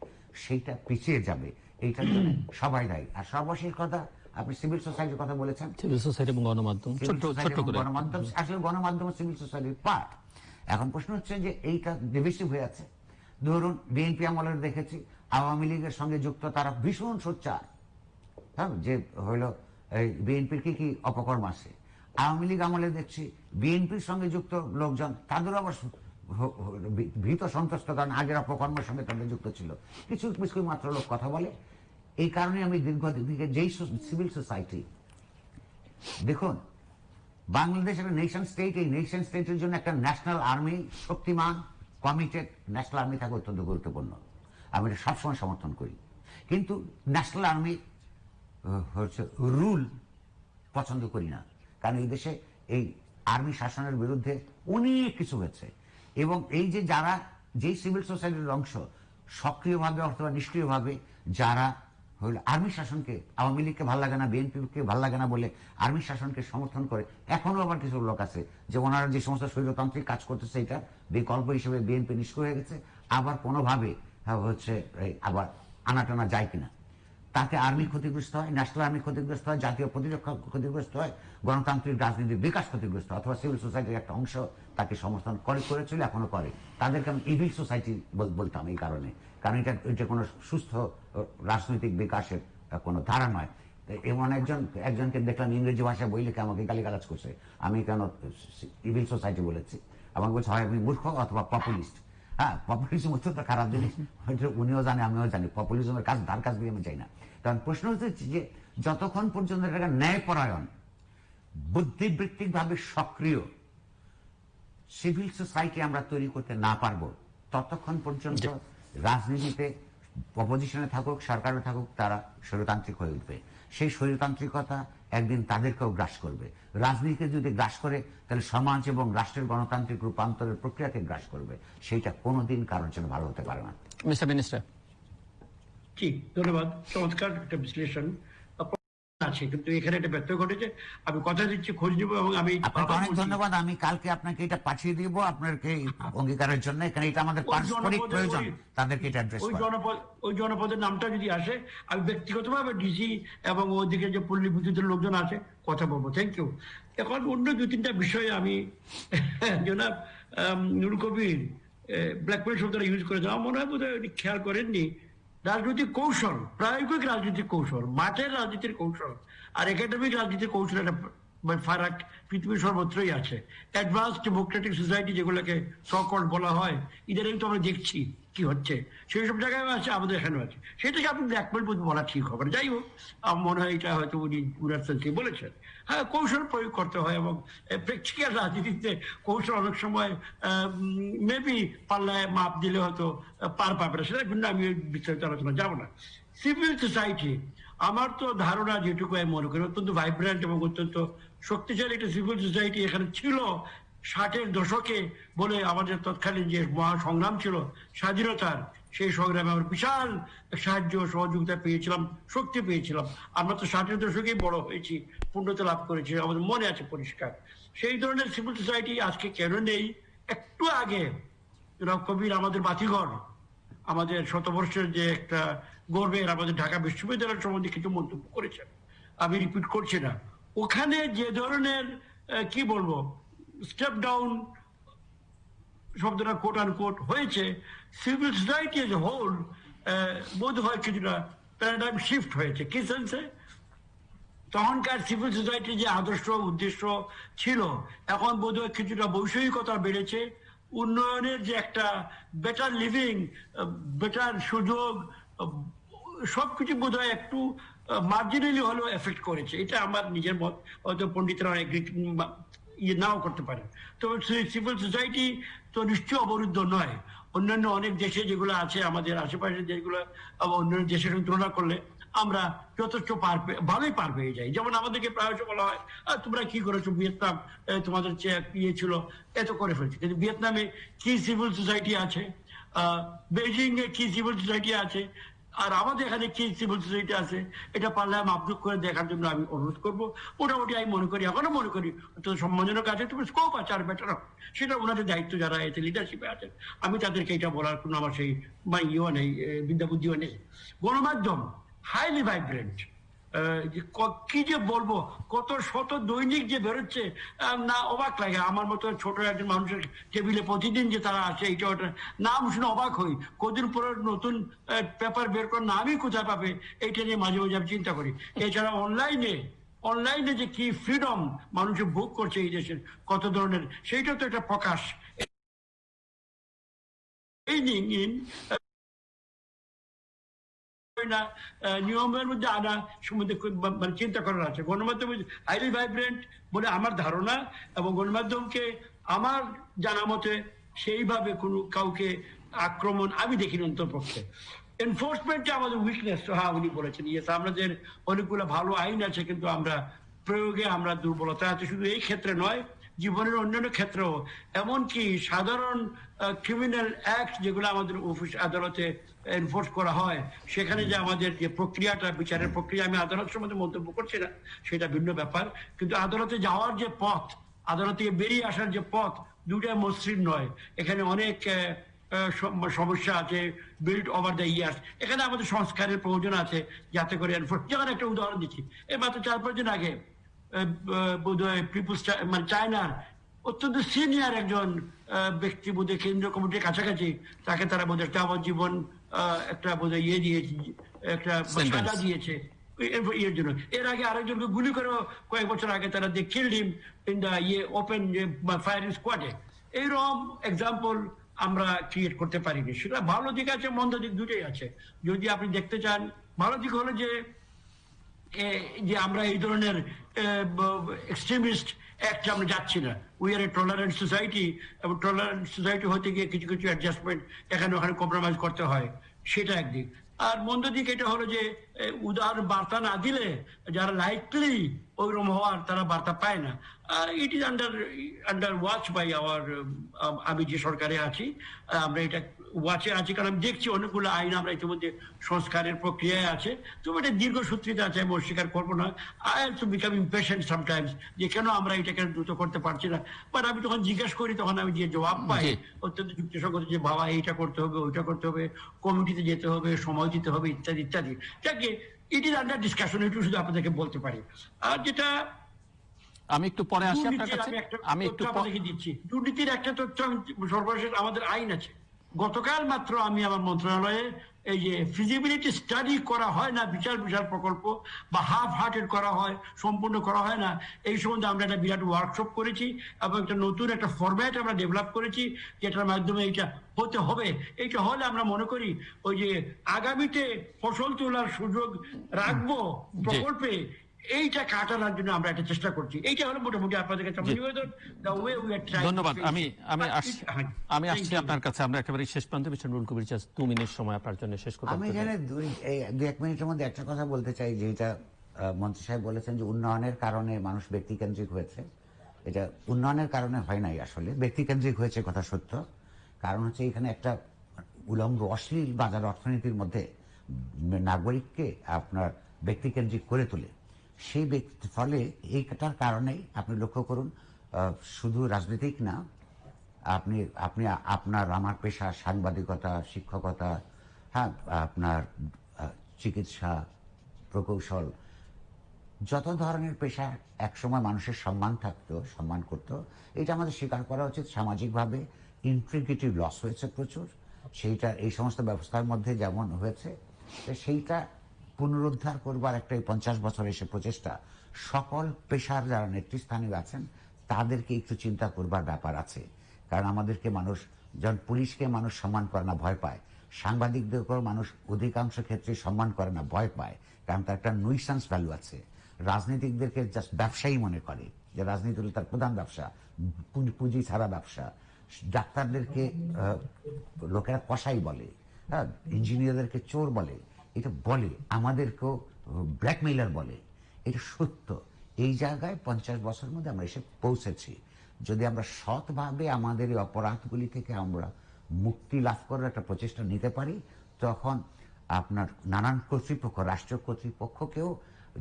সেইটা পিছিয়ে যাবে। এইটার জন্য সবাই দায়ী। আর সর্বশেষ কথা, আপনি সিভিল সোসাইটির কথা বলেছেন। সিভিল সোসাইটি এবং গণমাধ্যম, ছোট্ট করে গণমাধ্যম, আসলে গণমাধ্যম সিভিল সোসাইটির পার্ট। এখন প্রশ্ন হচ্ছে যে এইটা ডিভিসিভ হয়ে আছে। ধরুন বিএনপি আমলের দেখেছি আওয়ামী লীগের সঙ্গে যুক্ত তারা ভীষণ সোচ্চার, হ্যাঁ, যে হইল বিএনপির কি কি অপকর্ম আছে। আওয়ামী লীগ আমলে দেখছি বিএনপির সঙ্গে যুক্ত লোকজন তাদের আবার ভীত সন্ত্রস্ত, কারণ আগের অপকর্মের সঙ্গে তাদের যুক্ত ছিল। কিছু কিছু মাত্র লোক কথা বলে। এই কারণে আমি দীর্ঘদিন থেকে যেই সিভিল সোসাইটি, দেখুন বাংলাদেশ একটা নেশন স্টেট, এই নেশন স্টেটের জন্য একটা ন্যাশনাল আর্মি, শক্তিমান কমিটেড ন্যাশনাল আর্মি থাকা অত্যন্ত গুরুত্বপূর্ণ। আমি এটা সবসময় সমর্থন করি। কিন্তু ন্যাশনাল আর্মি হচ্ছে রুল পছন্দ করি না, কারণ এই দেশে এই আর্মি শাসনের বিরুদ্ধে অনেক কিছু হয়েছে। এবং এই যে যারা যেই সিভিল সোসাইটির অংশ সক্রিয়ভাবে অথবা নিষ্ক্রিয়ভাবে যারা হইল আর্মি শাসনকে, আওয়ামী লীগকে ভাল লাগে না, বিএনপিকে ভাল লাগে না বলে আর্মি শাসনকে সমর্থন করে, এখনো আবার কিছু লোক আছে যে ওনারা যে সমস্ত স্বৈরতান্ত্রিক কাজ করতেছে এটা বিকল্প হিসেবে বিএনপি নিষ্ক্রিয় হয়ে গেছে, আবার কোনোভাবে হচ্ছে আবার আনাটানা যায় কিনা। তাতে আর্মি ক্ষতিগ্রস্ত হয়, ন্যাশনাল আর্মি ক্ষতিগ্রস্ত হয়, জাতীয় প্রতিরক্ষা ক্ষতিগ্রস্ত হয়, গণতান্ত্রিক রাজনীতির বিকাশ ক্ষতিগ্রস্ত, অথবা সিভিল সোসাইটির একটা অংশ তাকে সমর্থন করেছিল, এখনো করে। তাদেরকে আমি ইভিল সোসাইটি বলতাম এই কারণে, কারণ এটা কোনো সুস্থ রাজনৈতিক বিকাশের কোনো ধারা নয়। এমন একজনকে দেখলাম ইংরেজি ভাষায় বই লিখে আমাকে গালিগালাজ করছে, আমি কেন ইভিল সোসাইটি বলেছি। আমাকে বলছে হয় আমি মূর্খ অথবা পপুলিস্ট। হ্যাঁ, পপুলিজম অত্যন্ত খারাপ জিনিস, উনিও জানে আমিও জানি। পপুলিজমের কাজ ধার কাজ দিয়ে আমি চাই না। কারণ প্রশ্ন হচ্ছে যে যতক্ষণ পর্যন্ত একটা ন্যায়পরায়ণ, বুদ্ধিবৃত্তিক ভাবে সক্রিয় সিভিল সোসাইটি আমরা তৈরি করতে না পারবো, ততক্ষণ পর্যন্ত রাজনীতিতে অপোজিশনে থাকুক, সরকারে থাকুক, তারা স্বৈরতান্ত্রিক হয়ে উঠবে। সেই স্বৈরতান্ত্রিকতা একদিন তাদেরকেও গ্রাস করবে। রাজনীতিকে যদি গ্রাস করে, তাহলে সমাজ এবং রাষ্ট্রের গণতান্ত্রিক রূপান্তরের প্রক্রিয়াকে গ্রাস করবে। সেইটা কোনোদিন কারোর জন্য ভালো হতে পারে না। Mister minister. জি, ধন্যবাদ। চমৎকার একটা বিশ্লেষণ আছে, কিন্তু এখানে একটা ব্যর্থ ঘটেছে। আমি কথা দিচ্ছি, খোঁজ নিব, এবং আমি আপনাকে অনেক ধন্যবাদ। আমি কালকে আপনাকে এটা পাঠিয়ে দিব আপনাকে অঙ্গীকারের জন্য। এখানে এটা আমাদের পারস্পরিক প্রয়োজন, তাদেরকে এটা অ্যাড্রেস করা। ওই জনপদের নামটা যদি আসে, আমি ব্যক্তিগতভাবে ডিসি এবং ওইদিকে যে পল্লী বিদ্যুতের লোকজন আছে কথা বলবো। Thank you. এখন অন্য 2-3টা বিষয়ে আমি জনাব নুরুল কবির ব্ল্যাকমেল শব্দটা ইউজ করে দেওয়া, মনে হয় বোধহয় খেয়াল করেননি। রাজনৈতিক কৌশল, প্রায়োগিক রাজনৈতিক কৌশল, মাঠের রাজনীতির কৌশল আর একাডেমিক রাজনীতির কৌশল একটা ফারাক পৃথিবীর সর্বত্রই আছে। অ্যাডভান্স ডেমোক্রেটিক সোসাইটি যেগুলোকে সকল বলা হয়, ইদানিং তো আমরা দেখছি কি হচ্ছে, সেই সব জায়গায় আছে, আমাদের এখানেও আছে। সেটাকে আপনি ব্ল্যাকমেল বলা ঠিক হবে না। যাই হোক, আমার মনে হয় এটা হয়তো উনি পুরার সেন্সে বলেছেন। হ্যাঁ, কৌশল প্রয়োগ করতে হয়, এবং প্র্যাকটিক্যাল রাজনীতিতে কৌশল অনেক সময় মেবি পাল্লায় মাপ দিলে হয়তো পার পাবে না, সেটা কিন্তু আমি বিস্তারিত আলোচনা যাবো না। সিভিল সোসাইটি, আমার তো ধারণা যেটুকু আমি মনে করি অত্যন্ত ভাইব্রেন্ট এবং অত্যন্ত শক্তিশালী একটা সিভিল সোসাইটি এখানে ছিল 60-এর দশকে বলে। আমাদের তৎকালীন যে মহা সংগ্রাম ছিল স্বাধীনতার, সেই সংগ্রামে আমরা বিশাল সাহায্য সহযোগিতা পেয়েছিলাম, শক্তি পেয়েছিলাম। আমরা তো 60-এর দশকেই বড় হয়েছি, পূর্ণতা লাভ করেছি, আমাদের মনে আছে পরিষ্কার। সেই ধরনের সিভিল সোসাইটি আজকে কেন নেই? একটু আগে কবির আমাদের বাতিঘর, আমাদের শতবর্ষের যে একটা গর্বের আমাদের ঢাকা বিশ্ববিদ্যালয়ের সম্বন্ধে কিছু মন্তব্য করেছেন, আমি রিপিট করছি না। ওখানে যে ধরনের কি বলবো স্টেপ ডাউন শব্দটা কোট আনকোট হয়েছে, civil society as a whole বোধ হয় কিছুটা প্যারাডাইম শিফট হয়েছে। কি সেন্সে? তখনকার সিভিল সোসাইটির যে আদর্শ উদ্দেশ্য ছিল, এখন বোধ হয় কিছুটা বৈষয়িকতা বেড়েছে, উন্নয়নের যে একটা বেটার লিভিং, বেটার সুযোগ, সবকিছু বোধ হয় একটু মার্জিনালি হলেও এফেক্ট করেছে। এটা আমার নিজের মত, হয়তো পণ্ডিতরা ইয়ে নাও করতে পারে। তো সিভিল সোসাইটি তো নিশ্চয় অবরুদ্ধ নয়। অন্যান্য অনেক দেশে যেগুলো আছে, আমাদের আশেপাশের দেশগুলো অন্যান্য দেশের সঙ্গে তুলনা করলে আমরা যথেষ্ট ভালোই পার পেয়ে যাই। যেমন আমাদেরকে প্রায়শ বলা হয়, তোমরা কি করেছো, ভিয়েতনাম তোমাদের ইয়ে ছিল, এত করে ফেলছে। কিন্তু ভিয়েতনামে কি সিভিল সোসাইটি আছে, বেজিং এ কি সিভিল সোসাইটি আছে, আর আমাদের এখানে কি সিভিল সোসাইটি আছে, এটা পারলে আমি আপলোড করে দেখার জন্য আমি অনুরোধ করবো। মোটামুটি আমি মনে করি, এখনো মনে করি সম্মানজনক আছে, তুমি স্কোপ আছে আর বেটার, সেটা ওনাদের দায়িত্ব, যারা এতে লিডারশিপে আছেন। আমি তাদেরকে এটা বলার কোনো আমার সেই ইয়েও নেই, বিদ্যা বুদ্ধিও নেই। গণমাধ্যম হাইলি ভাইব্রেন্ট, কি যে বলবো, কত শত দৈনিক যে বেরোচ্ছে, না অবাক লাগে। আমার মতো ছোট একজন মানুষের টেবিলে প্রতিদিন যে তারা আসে, এইটা ওটা নাম শুনে অবাক হই। কদিন পরে নতুন পেপার বের করার নামই কোথায় পাবে, এইটা নিয়ে মাঝে মাঝে আমি চিন্তা করি। এছাড়া অনলাইনে যে কি ফ্রিডম মানুষের ভোগ করছে এই দেশের, কত ধরনের, সেইটা তো একটা প্রকাশ। এই নিন না নিয়মের মধ্যে আনা সম্বন্ধে মানে চিন্তা করার আছে। গণমাধ্যম হাইলি ভাইব্রেন্ট বলে আমার ধারণা, এবং গণমাধ্যমকে আমার জানা মতে সেইভাবে কোনো কাউকে আক্রমণ আমি দেখিনি অন্ততপক্ষে। এনফোর্সমেন্টে আমাদের উইকনেস, হ্যাঁ উনি বলেছেন, ইয়েস আমাদের অনেকগুলো ভালো আইন আছে, কিন্তু আমরা প্রয়োগে আমরা দুর্বলতা আছে। শুধু এই ক্ষেত্রে নয়, জীবনের অন্যান্য ক্ষেত্রেও, এমনকি সাধারণ ক্রিমিনাল অ্যাক্ট যেগুলো আমাদের অফিস আদালতে এনফোর্স করা হয়, সেখানে যে আমাদের যে প্রক্রিয়াটা, বিচারের প্রক্রিয়া, আমি আদালত সম্বন্ধে মন্তব্য করছি না, সেটা ভিন্ন ব্যাপার। কিন্তু আদালতে যাওয়ার যে পথ, আদালত থেকে বেরিয়ে আসার যে পথ, দুটাই মসৃণ নয়। এখানে অনেক সমস্যা আছে বিল্ড ওভার দ্য ইয়ার্স। এখানে আমাদের সংস্কারের প্রয়োজন আছে, যাতে করে এনফোর্স। যেমন একটা উদাহরণ দিচ্ছি, এই মাত্র 4-5 দিন আগে বোধহয় পিপুলস মানে চায়নার অত্যন্ত সিনিয়র একজন ব্যক্তি, বোধহয় কেন্দ্রীয় কমিটির কাছাকাছি, তাকে তারা বোধহয় যাবজ্জীবন একটা বোধহয় দিয়েছে, একটা সাজা দিয়েছে ইয়ের জন্য। এর আগে আরেকজনকে গুলি করে কয়েক বছর আগে তারা they killed him in the open firing স্কোয়াডে। এইরকম এক্সাম্পল আমরা ক্রিয়েট করতে পারিনি। সেটা ভালো দিক আছে, মন্দ দিক দুটোই আছে। যদি আপনি দেখতে চান, ভালো দিক হলো যে আমরা এই ধরনের এক্সট্রিমিস্ট অ্যাক্ট আমরা যাচ্ছি না। We are A tolerant society, এবং টলারেন্ট সোসাইটি হতে গিয়ে কিছু কিছু অ্যাডজাস্টমেন্ট এখানে ওখানে কম্প্রোমাইজ করতে হয়, সেটা একদিক। আর মন্দ দিক এটা হলো যে উদার বার্তা না দিলে যারা লাইকলি ওইরকম হওয়ার, তারা বার্তা পায় না। It is under watch by our, আমি যে সরকারে আছি আমরা এটা ওয়াচে আছি, কারণ আমি দেখছি অনেকগুলো আইন আমরা ইতিমধ্যে সংস্কারের প্রক্রিয়ায় আছে। তবে এটা দীর্ঘসূত্রিতা আছে, আমি অস্বীকার করবো না। I have to become impatient sometimes, যে কেন আমরা এটাকে দ্রুত করতে পারছি না। বাট আমি যখন জিজ্ঞেস করি, তখন আমি যে জবাব পাই অত্যন্ত যুক্তিসঙ্গত, যে বাবা এইটা করতে হবে, ওইটা করতে হবে, কমিটিতে যেতে হবে, সময় দিতে হবে, ইত্যাদি ইত্যাদি। যাকে ইট ইজ আন্ডার ডিসকাশন, এটু শুধু আপনাদেরকে বলতে পারি। আর যেটা আমি একটু পরে আসি আপনার কাছে, আমি একটু দিচ্ছি দুর্নীতির একটা তথ্য সর্বশেষ আমাদের আইন আছে। গতকাল মাত্র আমি আমার মন্ত্রণালয়ে এই যে ফিজিবিলিটি স্টাডি করা হয় না, বিশাল বিশাল প্রকল্প বা হাফ হার্টেড করা হয়, সম্পূর্ণ করা হয় না, এই সম্বন্ধে আমরা একটা বিরাট ওয়ার্কশপ করেছি, এবং একটা নতুন একটা ফরম্যাট আমরা ডেভেলপ করেছি, যেটার মাধ্যমে এইটা হতে হবে। এইটা হলে আমরা মনে করি ওই যে আগামীতে ফসল তোলার সুযোগ রাখবো প্রকল্পে, এইটা কাটানোর জন্য আমরা একটা চেষ্টা করছি। এইটা হলো মোটামুটি আপনাদের কাছে নিবেদন। ধন্যবাদ। আমি আসছি আপনার কাছে। আমরা একেবারে শেষ প্রান্তে, মিস্টার নুরুল কবির, 2 মিনিট সময় আপনার জন্য শেষ করতে। আমি এখানে 2-1 মিনিটের মধ্যে একটা কথা বলতে চাই, যেটা মন্ত্রী সাহেব বলেছেন যে উন্নয়নের কারণে মানুষ ব্যক্তিকেন্দ্রিক হয়েছে। এটা উন্নয়নের কারণে হয় নাই, আসলে ব্যক্তিকেন্দ্রিক হয়েছে, কথা সত্য। কারণ হচ্ছে এখানে একটা উলঙ্গ অশ্লীল বাজার অর্থনীতির মধ্যে নাগরিককে আপনার ব্যক্তিকেন্দ্রিক করে তোলে। সেই ফলে এইটার কারণেই আপনি লক্ষ্য করুন, শুধু রাজনৈতিক না, আপনি আপনার আমার পেশা সাংবাদিকতা, শিক্ষকতা, হ্যাঁ, আপনার চিকিৎসা, প্রকৌশল, যত ধরনের পেশা একসময় মানুষের সম্মান করত, এটা আমাদের স্বীকার করা উচিত। সামাজিকভাবে ইন্টিগ্রিটি লস হয়েছে প্রচুর, সেইটা এই সমস্ত ব্যবস্থার মধ্যে যেমন হয়েছে, সেইটা পুনরুদ্ধার করবার একটা 50 বছর এসে প্রচেষ্টা। সকল পেশার যারা নেতৃস্থানে আছেন তাদেরকে একটু চিন্তা করবার ব্যাপার আছে। কারণ আমাদেরকে মানুষ, যখন পুলিশকে মানুষ সম্মান করে না, ভয় পায়, সাংবাদিকদেরকেও মানুষ অধিকাংশ ক্ষেত্রে সম্মান করে না, ভয় পায়, কারণ তার একটা নুইসেন্স ভ্যালু আছে। রাজনীতিকদেরকে জাস্ট ব্যবসায়ী মনে করে, যে রাজনীতি হল তার প্রধান ব্যবসা, পুঁজি ছাড়া ব্যবসা। ডাক্তারদেরকে লোকেরা কসাই বলে, হ্যাঁ, ইঞ্জিনিয়ারদেরকে চোর বলে, এটা বলে, আমাদেরকেও ব্ল্যাকমেইলার বলে। এটা সত্য। এই জায়গায় 50 বছরের মধ্যে আমরা এসে পৌঁছেছি। যদি আমরা সৎভাবে আমাদের এই অপরাধগুলি থেকে আমরা মুক্তি লাভ করার একটা প্রচেষ্টা নিতে পারি, তখন আপনার নানান কর্তৃপক্ষ, রাষ্ট্র কর্তৃপক্ষকেও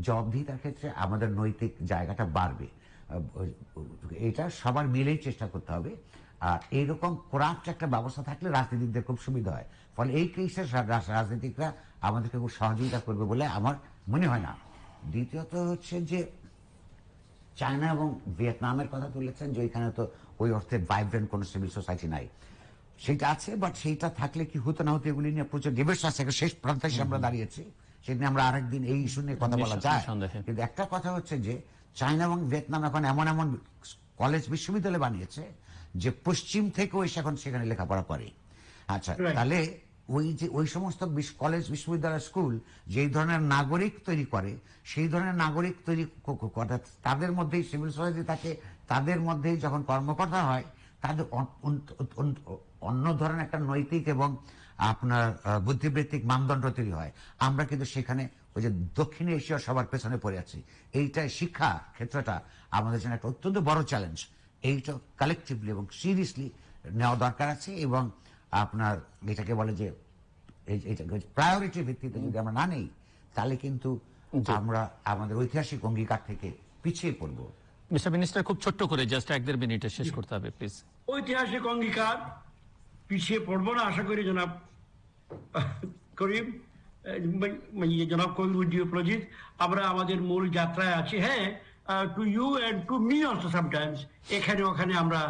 জবাবদিহিতার ক্ষেত্রে আমাদের নৈতিক জায়গাটা বাড়বে। এটা সবার মিলেই চেষ্টা করতে হবে। আর এইরকম করাপ্ট একটা ব্যবস্থা থাকলে রাজনীতিকদের খুব সুবিধা হয়। ফলে এই কেসে রাজনীতিকরা আমাদেরকে খুব সহযোগিতা করবে বলে আমার মনে হয় না। দ্বিতীয়ত হচ্ছে যে চায়না এবং ভিয়েতনামের কথা তুলেছেন, যে ওইখানে তো ওই অর্থে ভাইব্রেন্ট কোনো সিভিল সোসাইটি নাই। সেটা আছে, বাট সেইটা থাকলে কি হতো না হতো এগুলি নিয়ে প্রচুর ডিবেট আছে। শেষ প্রান্তে এসে আমরা দাঁড়িয়েছি, সেদিন আমরা আরেকদিন এই ইস্যু নিয়ে কথা বলা যায়। কিন্তু একটা কথা হচ্ছে যে চায়না এবং ভিয়েতনাম এখন এমন এমন কলেজ বিশ্ববিদ্যালয় বানিয়েছে যে পশ্চিম থেকেও এসে এখন সেখানে লেখাপড়া করে। আচ্ছা, তাহলে ওই যে ওই সমস্ত কলেজ বিশ্ববিদ্যালয় স্কুল যেই ধরনের নাগরিক তৈরি করে, সেই ধরনের নাগরিক তৈরি তাদের মধ্যেই সিভিল সোসাইটি থাকে, তাদের মধ্যেই যখন কর্মকর্তা হয় তাদের অন্য ধরনের একটা নৈতিক এবং আপনার বুদ্ধিবৃত্তিক মানদণ্ড তৈরি হয়। আমরা কিন্তু সেখানে ওই যে দক্ষিণ এশিয়ার সবার পেছনে পড়ে আছি। এইটাই শিক্ষা ক্ষেত্রটা আমাদের জন্য একটা অত্যন্ত বড় চ্যালেঞ্জ। এইটা কালেকটিভলি এবং সিরিয়াসলি নেওয়া দরকার আছে, এবং আপনার এটাকে বলে যে প্রায়োরিটি ভিত্তিতে যদি আমরা না নেই, তাহলে কিন্তু আমরা আমাদের ঐতিহাসিক অঙ্গীকার থেকে পিছিয়ে পড়বো। মিস্টার মিনিস্টার, খুব ছোট্ট করে জাস্ট 1-1.5 মিনিটে শেষ করতে হবে প্লিজ। ঐতিহাসিক অঙ্গীকার পিছিয়ে পড়বো না আশা করি জনাব করিম, জনাব কবির উদ্দিন। আমরা আমাদের মূল যাত্রায় আছি। হ্যাঁ, to you and to me also sometimes এখানে ওখানে আমরা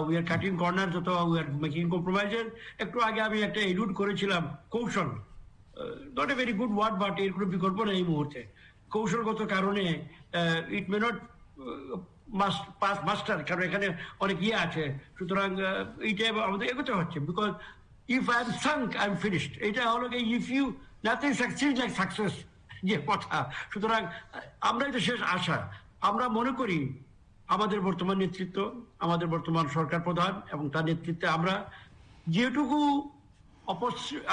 উই আর কাটিং কর্নার, যত উই আর মেকিং কম্প্রোমাইজেস। একটু আগে আমি একটা এলুড করেছিলাম কৌশল, not a very good word, but এর কোনো বিকল্প নেই এই মুহূর্তে। কৌশলগত কারণে ইট মে নট মাস্টার, কারণ এখানে অনেক ইয়ে আছে। সুতরাং এইটা আমাদের এগোতে হচ্ছে, because if I am sunk I am finished. এটা হলো if you nothing succeed like success যে কথা। সুতরাং আমরা এটা শেষ আশা। আমরা মনে করি আমাদের বর্তমান নেতৃত্ব, আমাদের বর্তমান সরকার প্রধান এবং তার নেতৃত্বে আমরা যেটুকু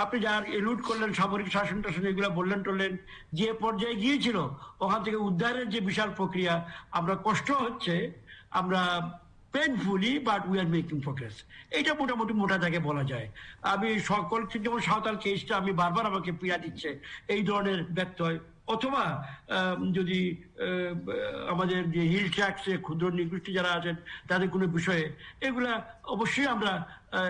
আপনি যার এলুড করলেন সামরিক শাসন টাসন এগুলো বললেন টললেন, যে পর্যায়ে গিয়েছিল ওখান থেকে উদ্ধারের যে বিশাল প্রক্রিয়া, আমরা কষ্ট হচ্ছে, আমরা painfully but we are making progress. এইটা মোটামুটি মোটা দাগে বলা যায়। আমি সকল, যেমন সাঁওতাল কেসটা আমি বারবার আমাকে পীড়া দিচ্ছে এই ধরনের ব্যত্যয়, অথবা যদি আমাদের যে হিল ট্র্যাক্সে ক্ষুদ্র নিগোষ্ঠী যারা আছেন তাদের কোনো বিষয়ে, এগুলা অবশ্যই আমরা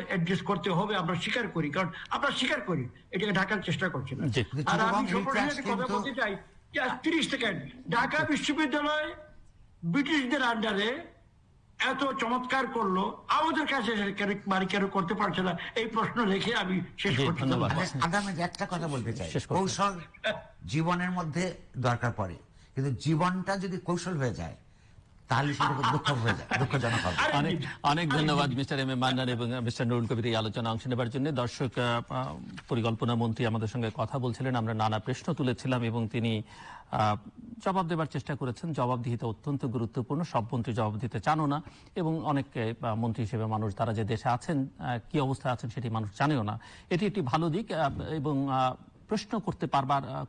অ্যাড্রেস করতে হবে। আমরা স্বীকার করি, কারণ আমরা স্বীকার করি, এটাকে ঢাকার চেষ্টা করছি না। আর আমি কথা বলতে চাই, 30 সেকেন্ড। ঢাকা বিশ্ববিদ্যালয় ব্রিটিশদের আন্ডারে এত চমৎকার করলো, আমাদের কাছে কেন করতে পারছে না, এই প্রশ্ন রেখে আমি শেষ করছি। একটা কথা বলতে চাই, কৌশল জীবনের মধ্যে দরকার পড়ে, কিন্তু জীবনটা যদি কৌশল হয়ে যায় তাহলে সেটা দুঃখজনক হবে। অনেক ধন্যবাদ মিস্টার এম এ মান্নান এবং মিস্টার নুরুল কবির এই আলোচনা অংশ নেবার জন্য। দর্শক, পরিকল্পনা মন্ত্রী আমাদের সঙ্গে কথা বলছিলেন, আমরা নানা প্রশ্ন তুলেছিলাম এবং তিনি জবাব দেবার চেষ্টা করেছেন। জবাবদিহিতা অত্যন্ত গুরুত্বপূর্ণ, সব মন্ত্রী জবাব দিতে চানও না, এবং অনেকে মন্ত্রী হিসেবে মানুষ তারা যে দেশে আছেন, কি অবস্থায় আছেন সেটি মানুষ জানেও না। এটি একটি ভালো দিক, এবং প্রশ্ন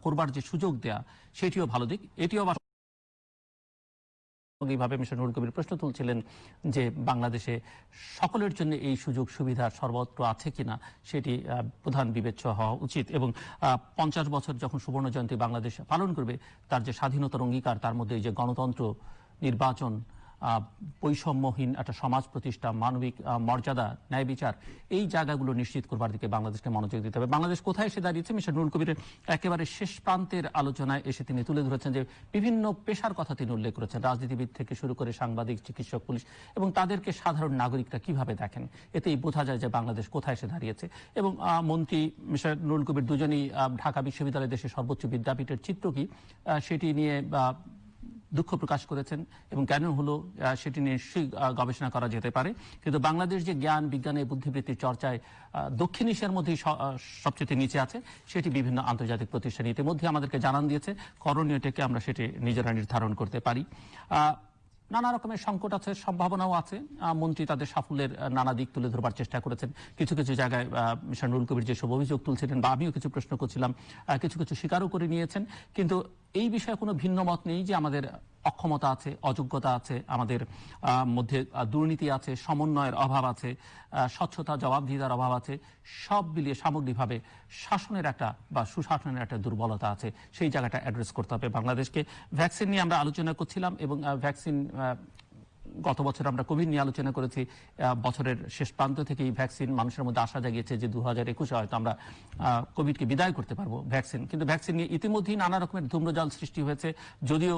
করবার যে সুযোগ দেয়া সেটিও ভালো দিক। এটিও এইভাবে মিস্টার নুরুল কবির প্রশ্ন তুলছিলেন যে বাংলাদেশে সকলের জন্য এই সুযোগ সুবিধা সর্বত্র আছে কিনা, সেটি প্রধান বিবেচ্য হওয়া উচিত। এবং 50 বছর যখন সুবর্ণ জয়ন্তী বাংলাদেশ পালন করবে, তার যে স্বাধীনতার অঙ্গীকার, তার মধ্যে যে গণতন্ত্র, নির্বাচন, বৈষম্যহীন একটা সমাজ প্রতিষ্ঠা, মানবিক মর্যাদা, ন্যায় বিচার, এই জায়গাগুলো নিশ্চিত করবার দিকে বাংলাদেশকে মনোযোগ দিতে হবে। বাংলাদেশ কোথায় এসে দাঁড়িয়েছে, মিস্টার নুরুল কবিরের একেবারে শেষ প্রান্তের আলোচনায় এসে তিনি তুলে ধরেছেন যে বিভিন্ন পেশার কথা তিনি উল্লেখ করেছেন, রাজনীতিবিদ থেকে শুরু করে সাংবাদিক, চিকিৎসক, পুলিশ, এবং তাদেরকে সাধারণ নাগরিকরা কিভাবে দেখেন। এতেই বোঝা যায় যে বাংলাদেশ কোথায় এসে দাঁড়িয়েছে। এবং মন্ত্রী মিস্টার নুরুল কবির দুজনই ঢাকা বিশ্ববিদ্যালয় দেশের সর্বোচ্চ বিদ্যাপীঠের চিত্র কি সেটি নিয়ে দুঃখ প্রকাশ করেছেন, এবং কেন হলো সেটি নিশ্চয়ই গবেষণা করা যেতে পারে। কিন্তু বাংলাদেশ যে জ্ঞান বিজ্ঞানে বুদ্ধিবৃত্তির চর্চায় দক্ষিণ এশিয়ার মধ্যেই সবচেয়ে নিচে আছে, সেটি বিভিন্ন আন্তর্জাতিক প্রতিষ্ঠান ইতিমধ্যে আমাদেরকে জানান দিয়েছে। করণীয়টাকে আমরা সেটি নিজেরা নির্ধারণ করতে পারি। নানা রকমের সংকট আছে, সম্ভাবনাও আছে। মন্ত্রী তাদের সাফল্যের নানা দিক তুলে ধরবার চেষ্টা করেছেন। কিছু কিছু জায়গায় মিস্টার নুরুল কবির যেসব অভিযোগ তুলছিলেন বা আমিও কিছু প্রশ্ন করছিলাম, কিছু কিছু স্বীকারও করে নিয়েছেন। কিন্তু এই বিষয়ে কোনো ভিন্ন মত নেই যে আমাদের অক্ষমতা আছে, অযোগ্যতা আছে, আমাদের মধ্যে দুর্নীতি আছে, সমন্বয়ের অভাব আছে, স্বচ্ছতা জবাবদিহিতার অভাব আছে, সব মিলিয়ে সামগ্রিকভাবে শাসনের একটা বা সুশাসনের একটা দুর্বলতা আছে। সেই জায়গাটা অ্যাড্রেস করতে হবে বাংলাদেশকে। ভ্যাকসিন নিয়ে আমরা আলোচনা করছিলাম এবং ভ্যাকসিন গত বছর আমরা কোভিড নিয়ে আলোচনা করেছি। বছরের শেষ প্রান্ত থেকেই ভ্যাকসিন মানুষের মধ্যে আশা জাগিয়েছে যে 2021-এ হয়তো আমরা কোভিডকে বিদায় করতে পারবো ভ্যাকসিন। কিন্তু ভ্যাকসিন নিয়ে ইতিমধ্যেই নানা রকমের ধূম্রজাল সৃষ্টি হয়েছে, যদিও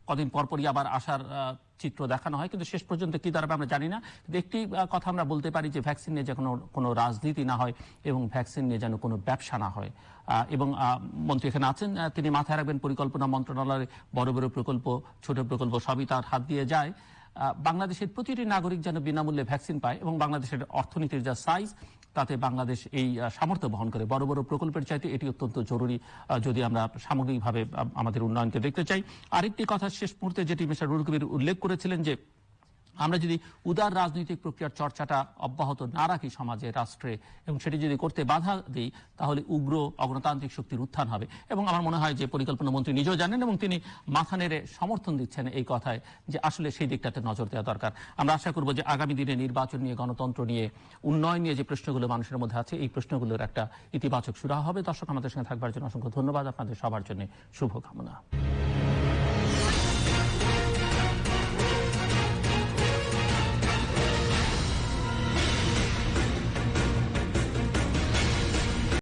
কদিন পরপরই আবার আসার চিত্র দেখানো হয়, কিন্তু শেষ পর্যন্ত কি দাঁড়াবে আমরা জানি না। কিন্তু একটি কথা আমরা বলতে পারি যে ভ্যাকসিন নিয়ে যে কোনো রাজনীতি না হয় এবং ভ্যাকসিন নিয়ে যেন কোনো ব্যবসা না হয়। এবং মন্ত্রী এখানে আছেন, তিনি মাথায় রাখবেন পরিকল্পনা মন্ত্রণালয়ের বড় বড় প্রকল্প, ছোট প্রকল্প সবই তার হাত দিয়ে যায়। বাংলাদেশের প্রতিটি নাগরিক যেন বিনামূল্যে ভ্যাকসিন পায় এবং বাংলাদেশের অর্থনীতির যা সাইজ তাতে বাংলাদেশ এই সামর্থ্য বহন করে। বড় বড় প্রকল্পের চাইতে এটি অত্যন্ত জরুরি যদি আমরা সামগ্রিকভাবে আমাদের উন্নয়নকে দেখতে চাই। আরেকটি কথা শেষ মুহূর্তে যেটি মিস্টার রুহুল কবির উল্লেখ করেছিলেন যে আমরা যদি উদার রাজনৈতিক প্রক্রিয়ার চর্চাটা অব্যাহত না রাখি সমাজে, রাষ্ট্রে, এবং সেটি যদি করতে বাধা দিই তাহলে উগ্র অগণতান্ত্রিক শক্তির উত্থান হবে। এবং আমার মনে হয় যে পরিকল্পনা মন্ত্রী নিজেও জানেন এবং তিনি মাথা নেড়ে সমর্থন দিচ্ছেন এই কথায় যে আসলে সেই দিকটাতে নজর দেওয়া দরকার। আমরা আশা করব যে আগামী দিনে নির্বাচন নিয়ে, গণতন্ত্র নিয়ে, উন্নয়ন নিয়ে যে প্রশ্নগুলো মানুষের মধ্যে আছে এই প্রশ্নগুলোর একটা ইতিবাচক সুরাহা হবে। দর্শক, আমাদের সঙ্গে থাকবার জন্য অসংখ্য ধন্যবাদ। আপনাদের সবার জন্য শুভকামনা।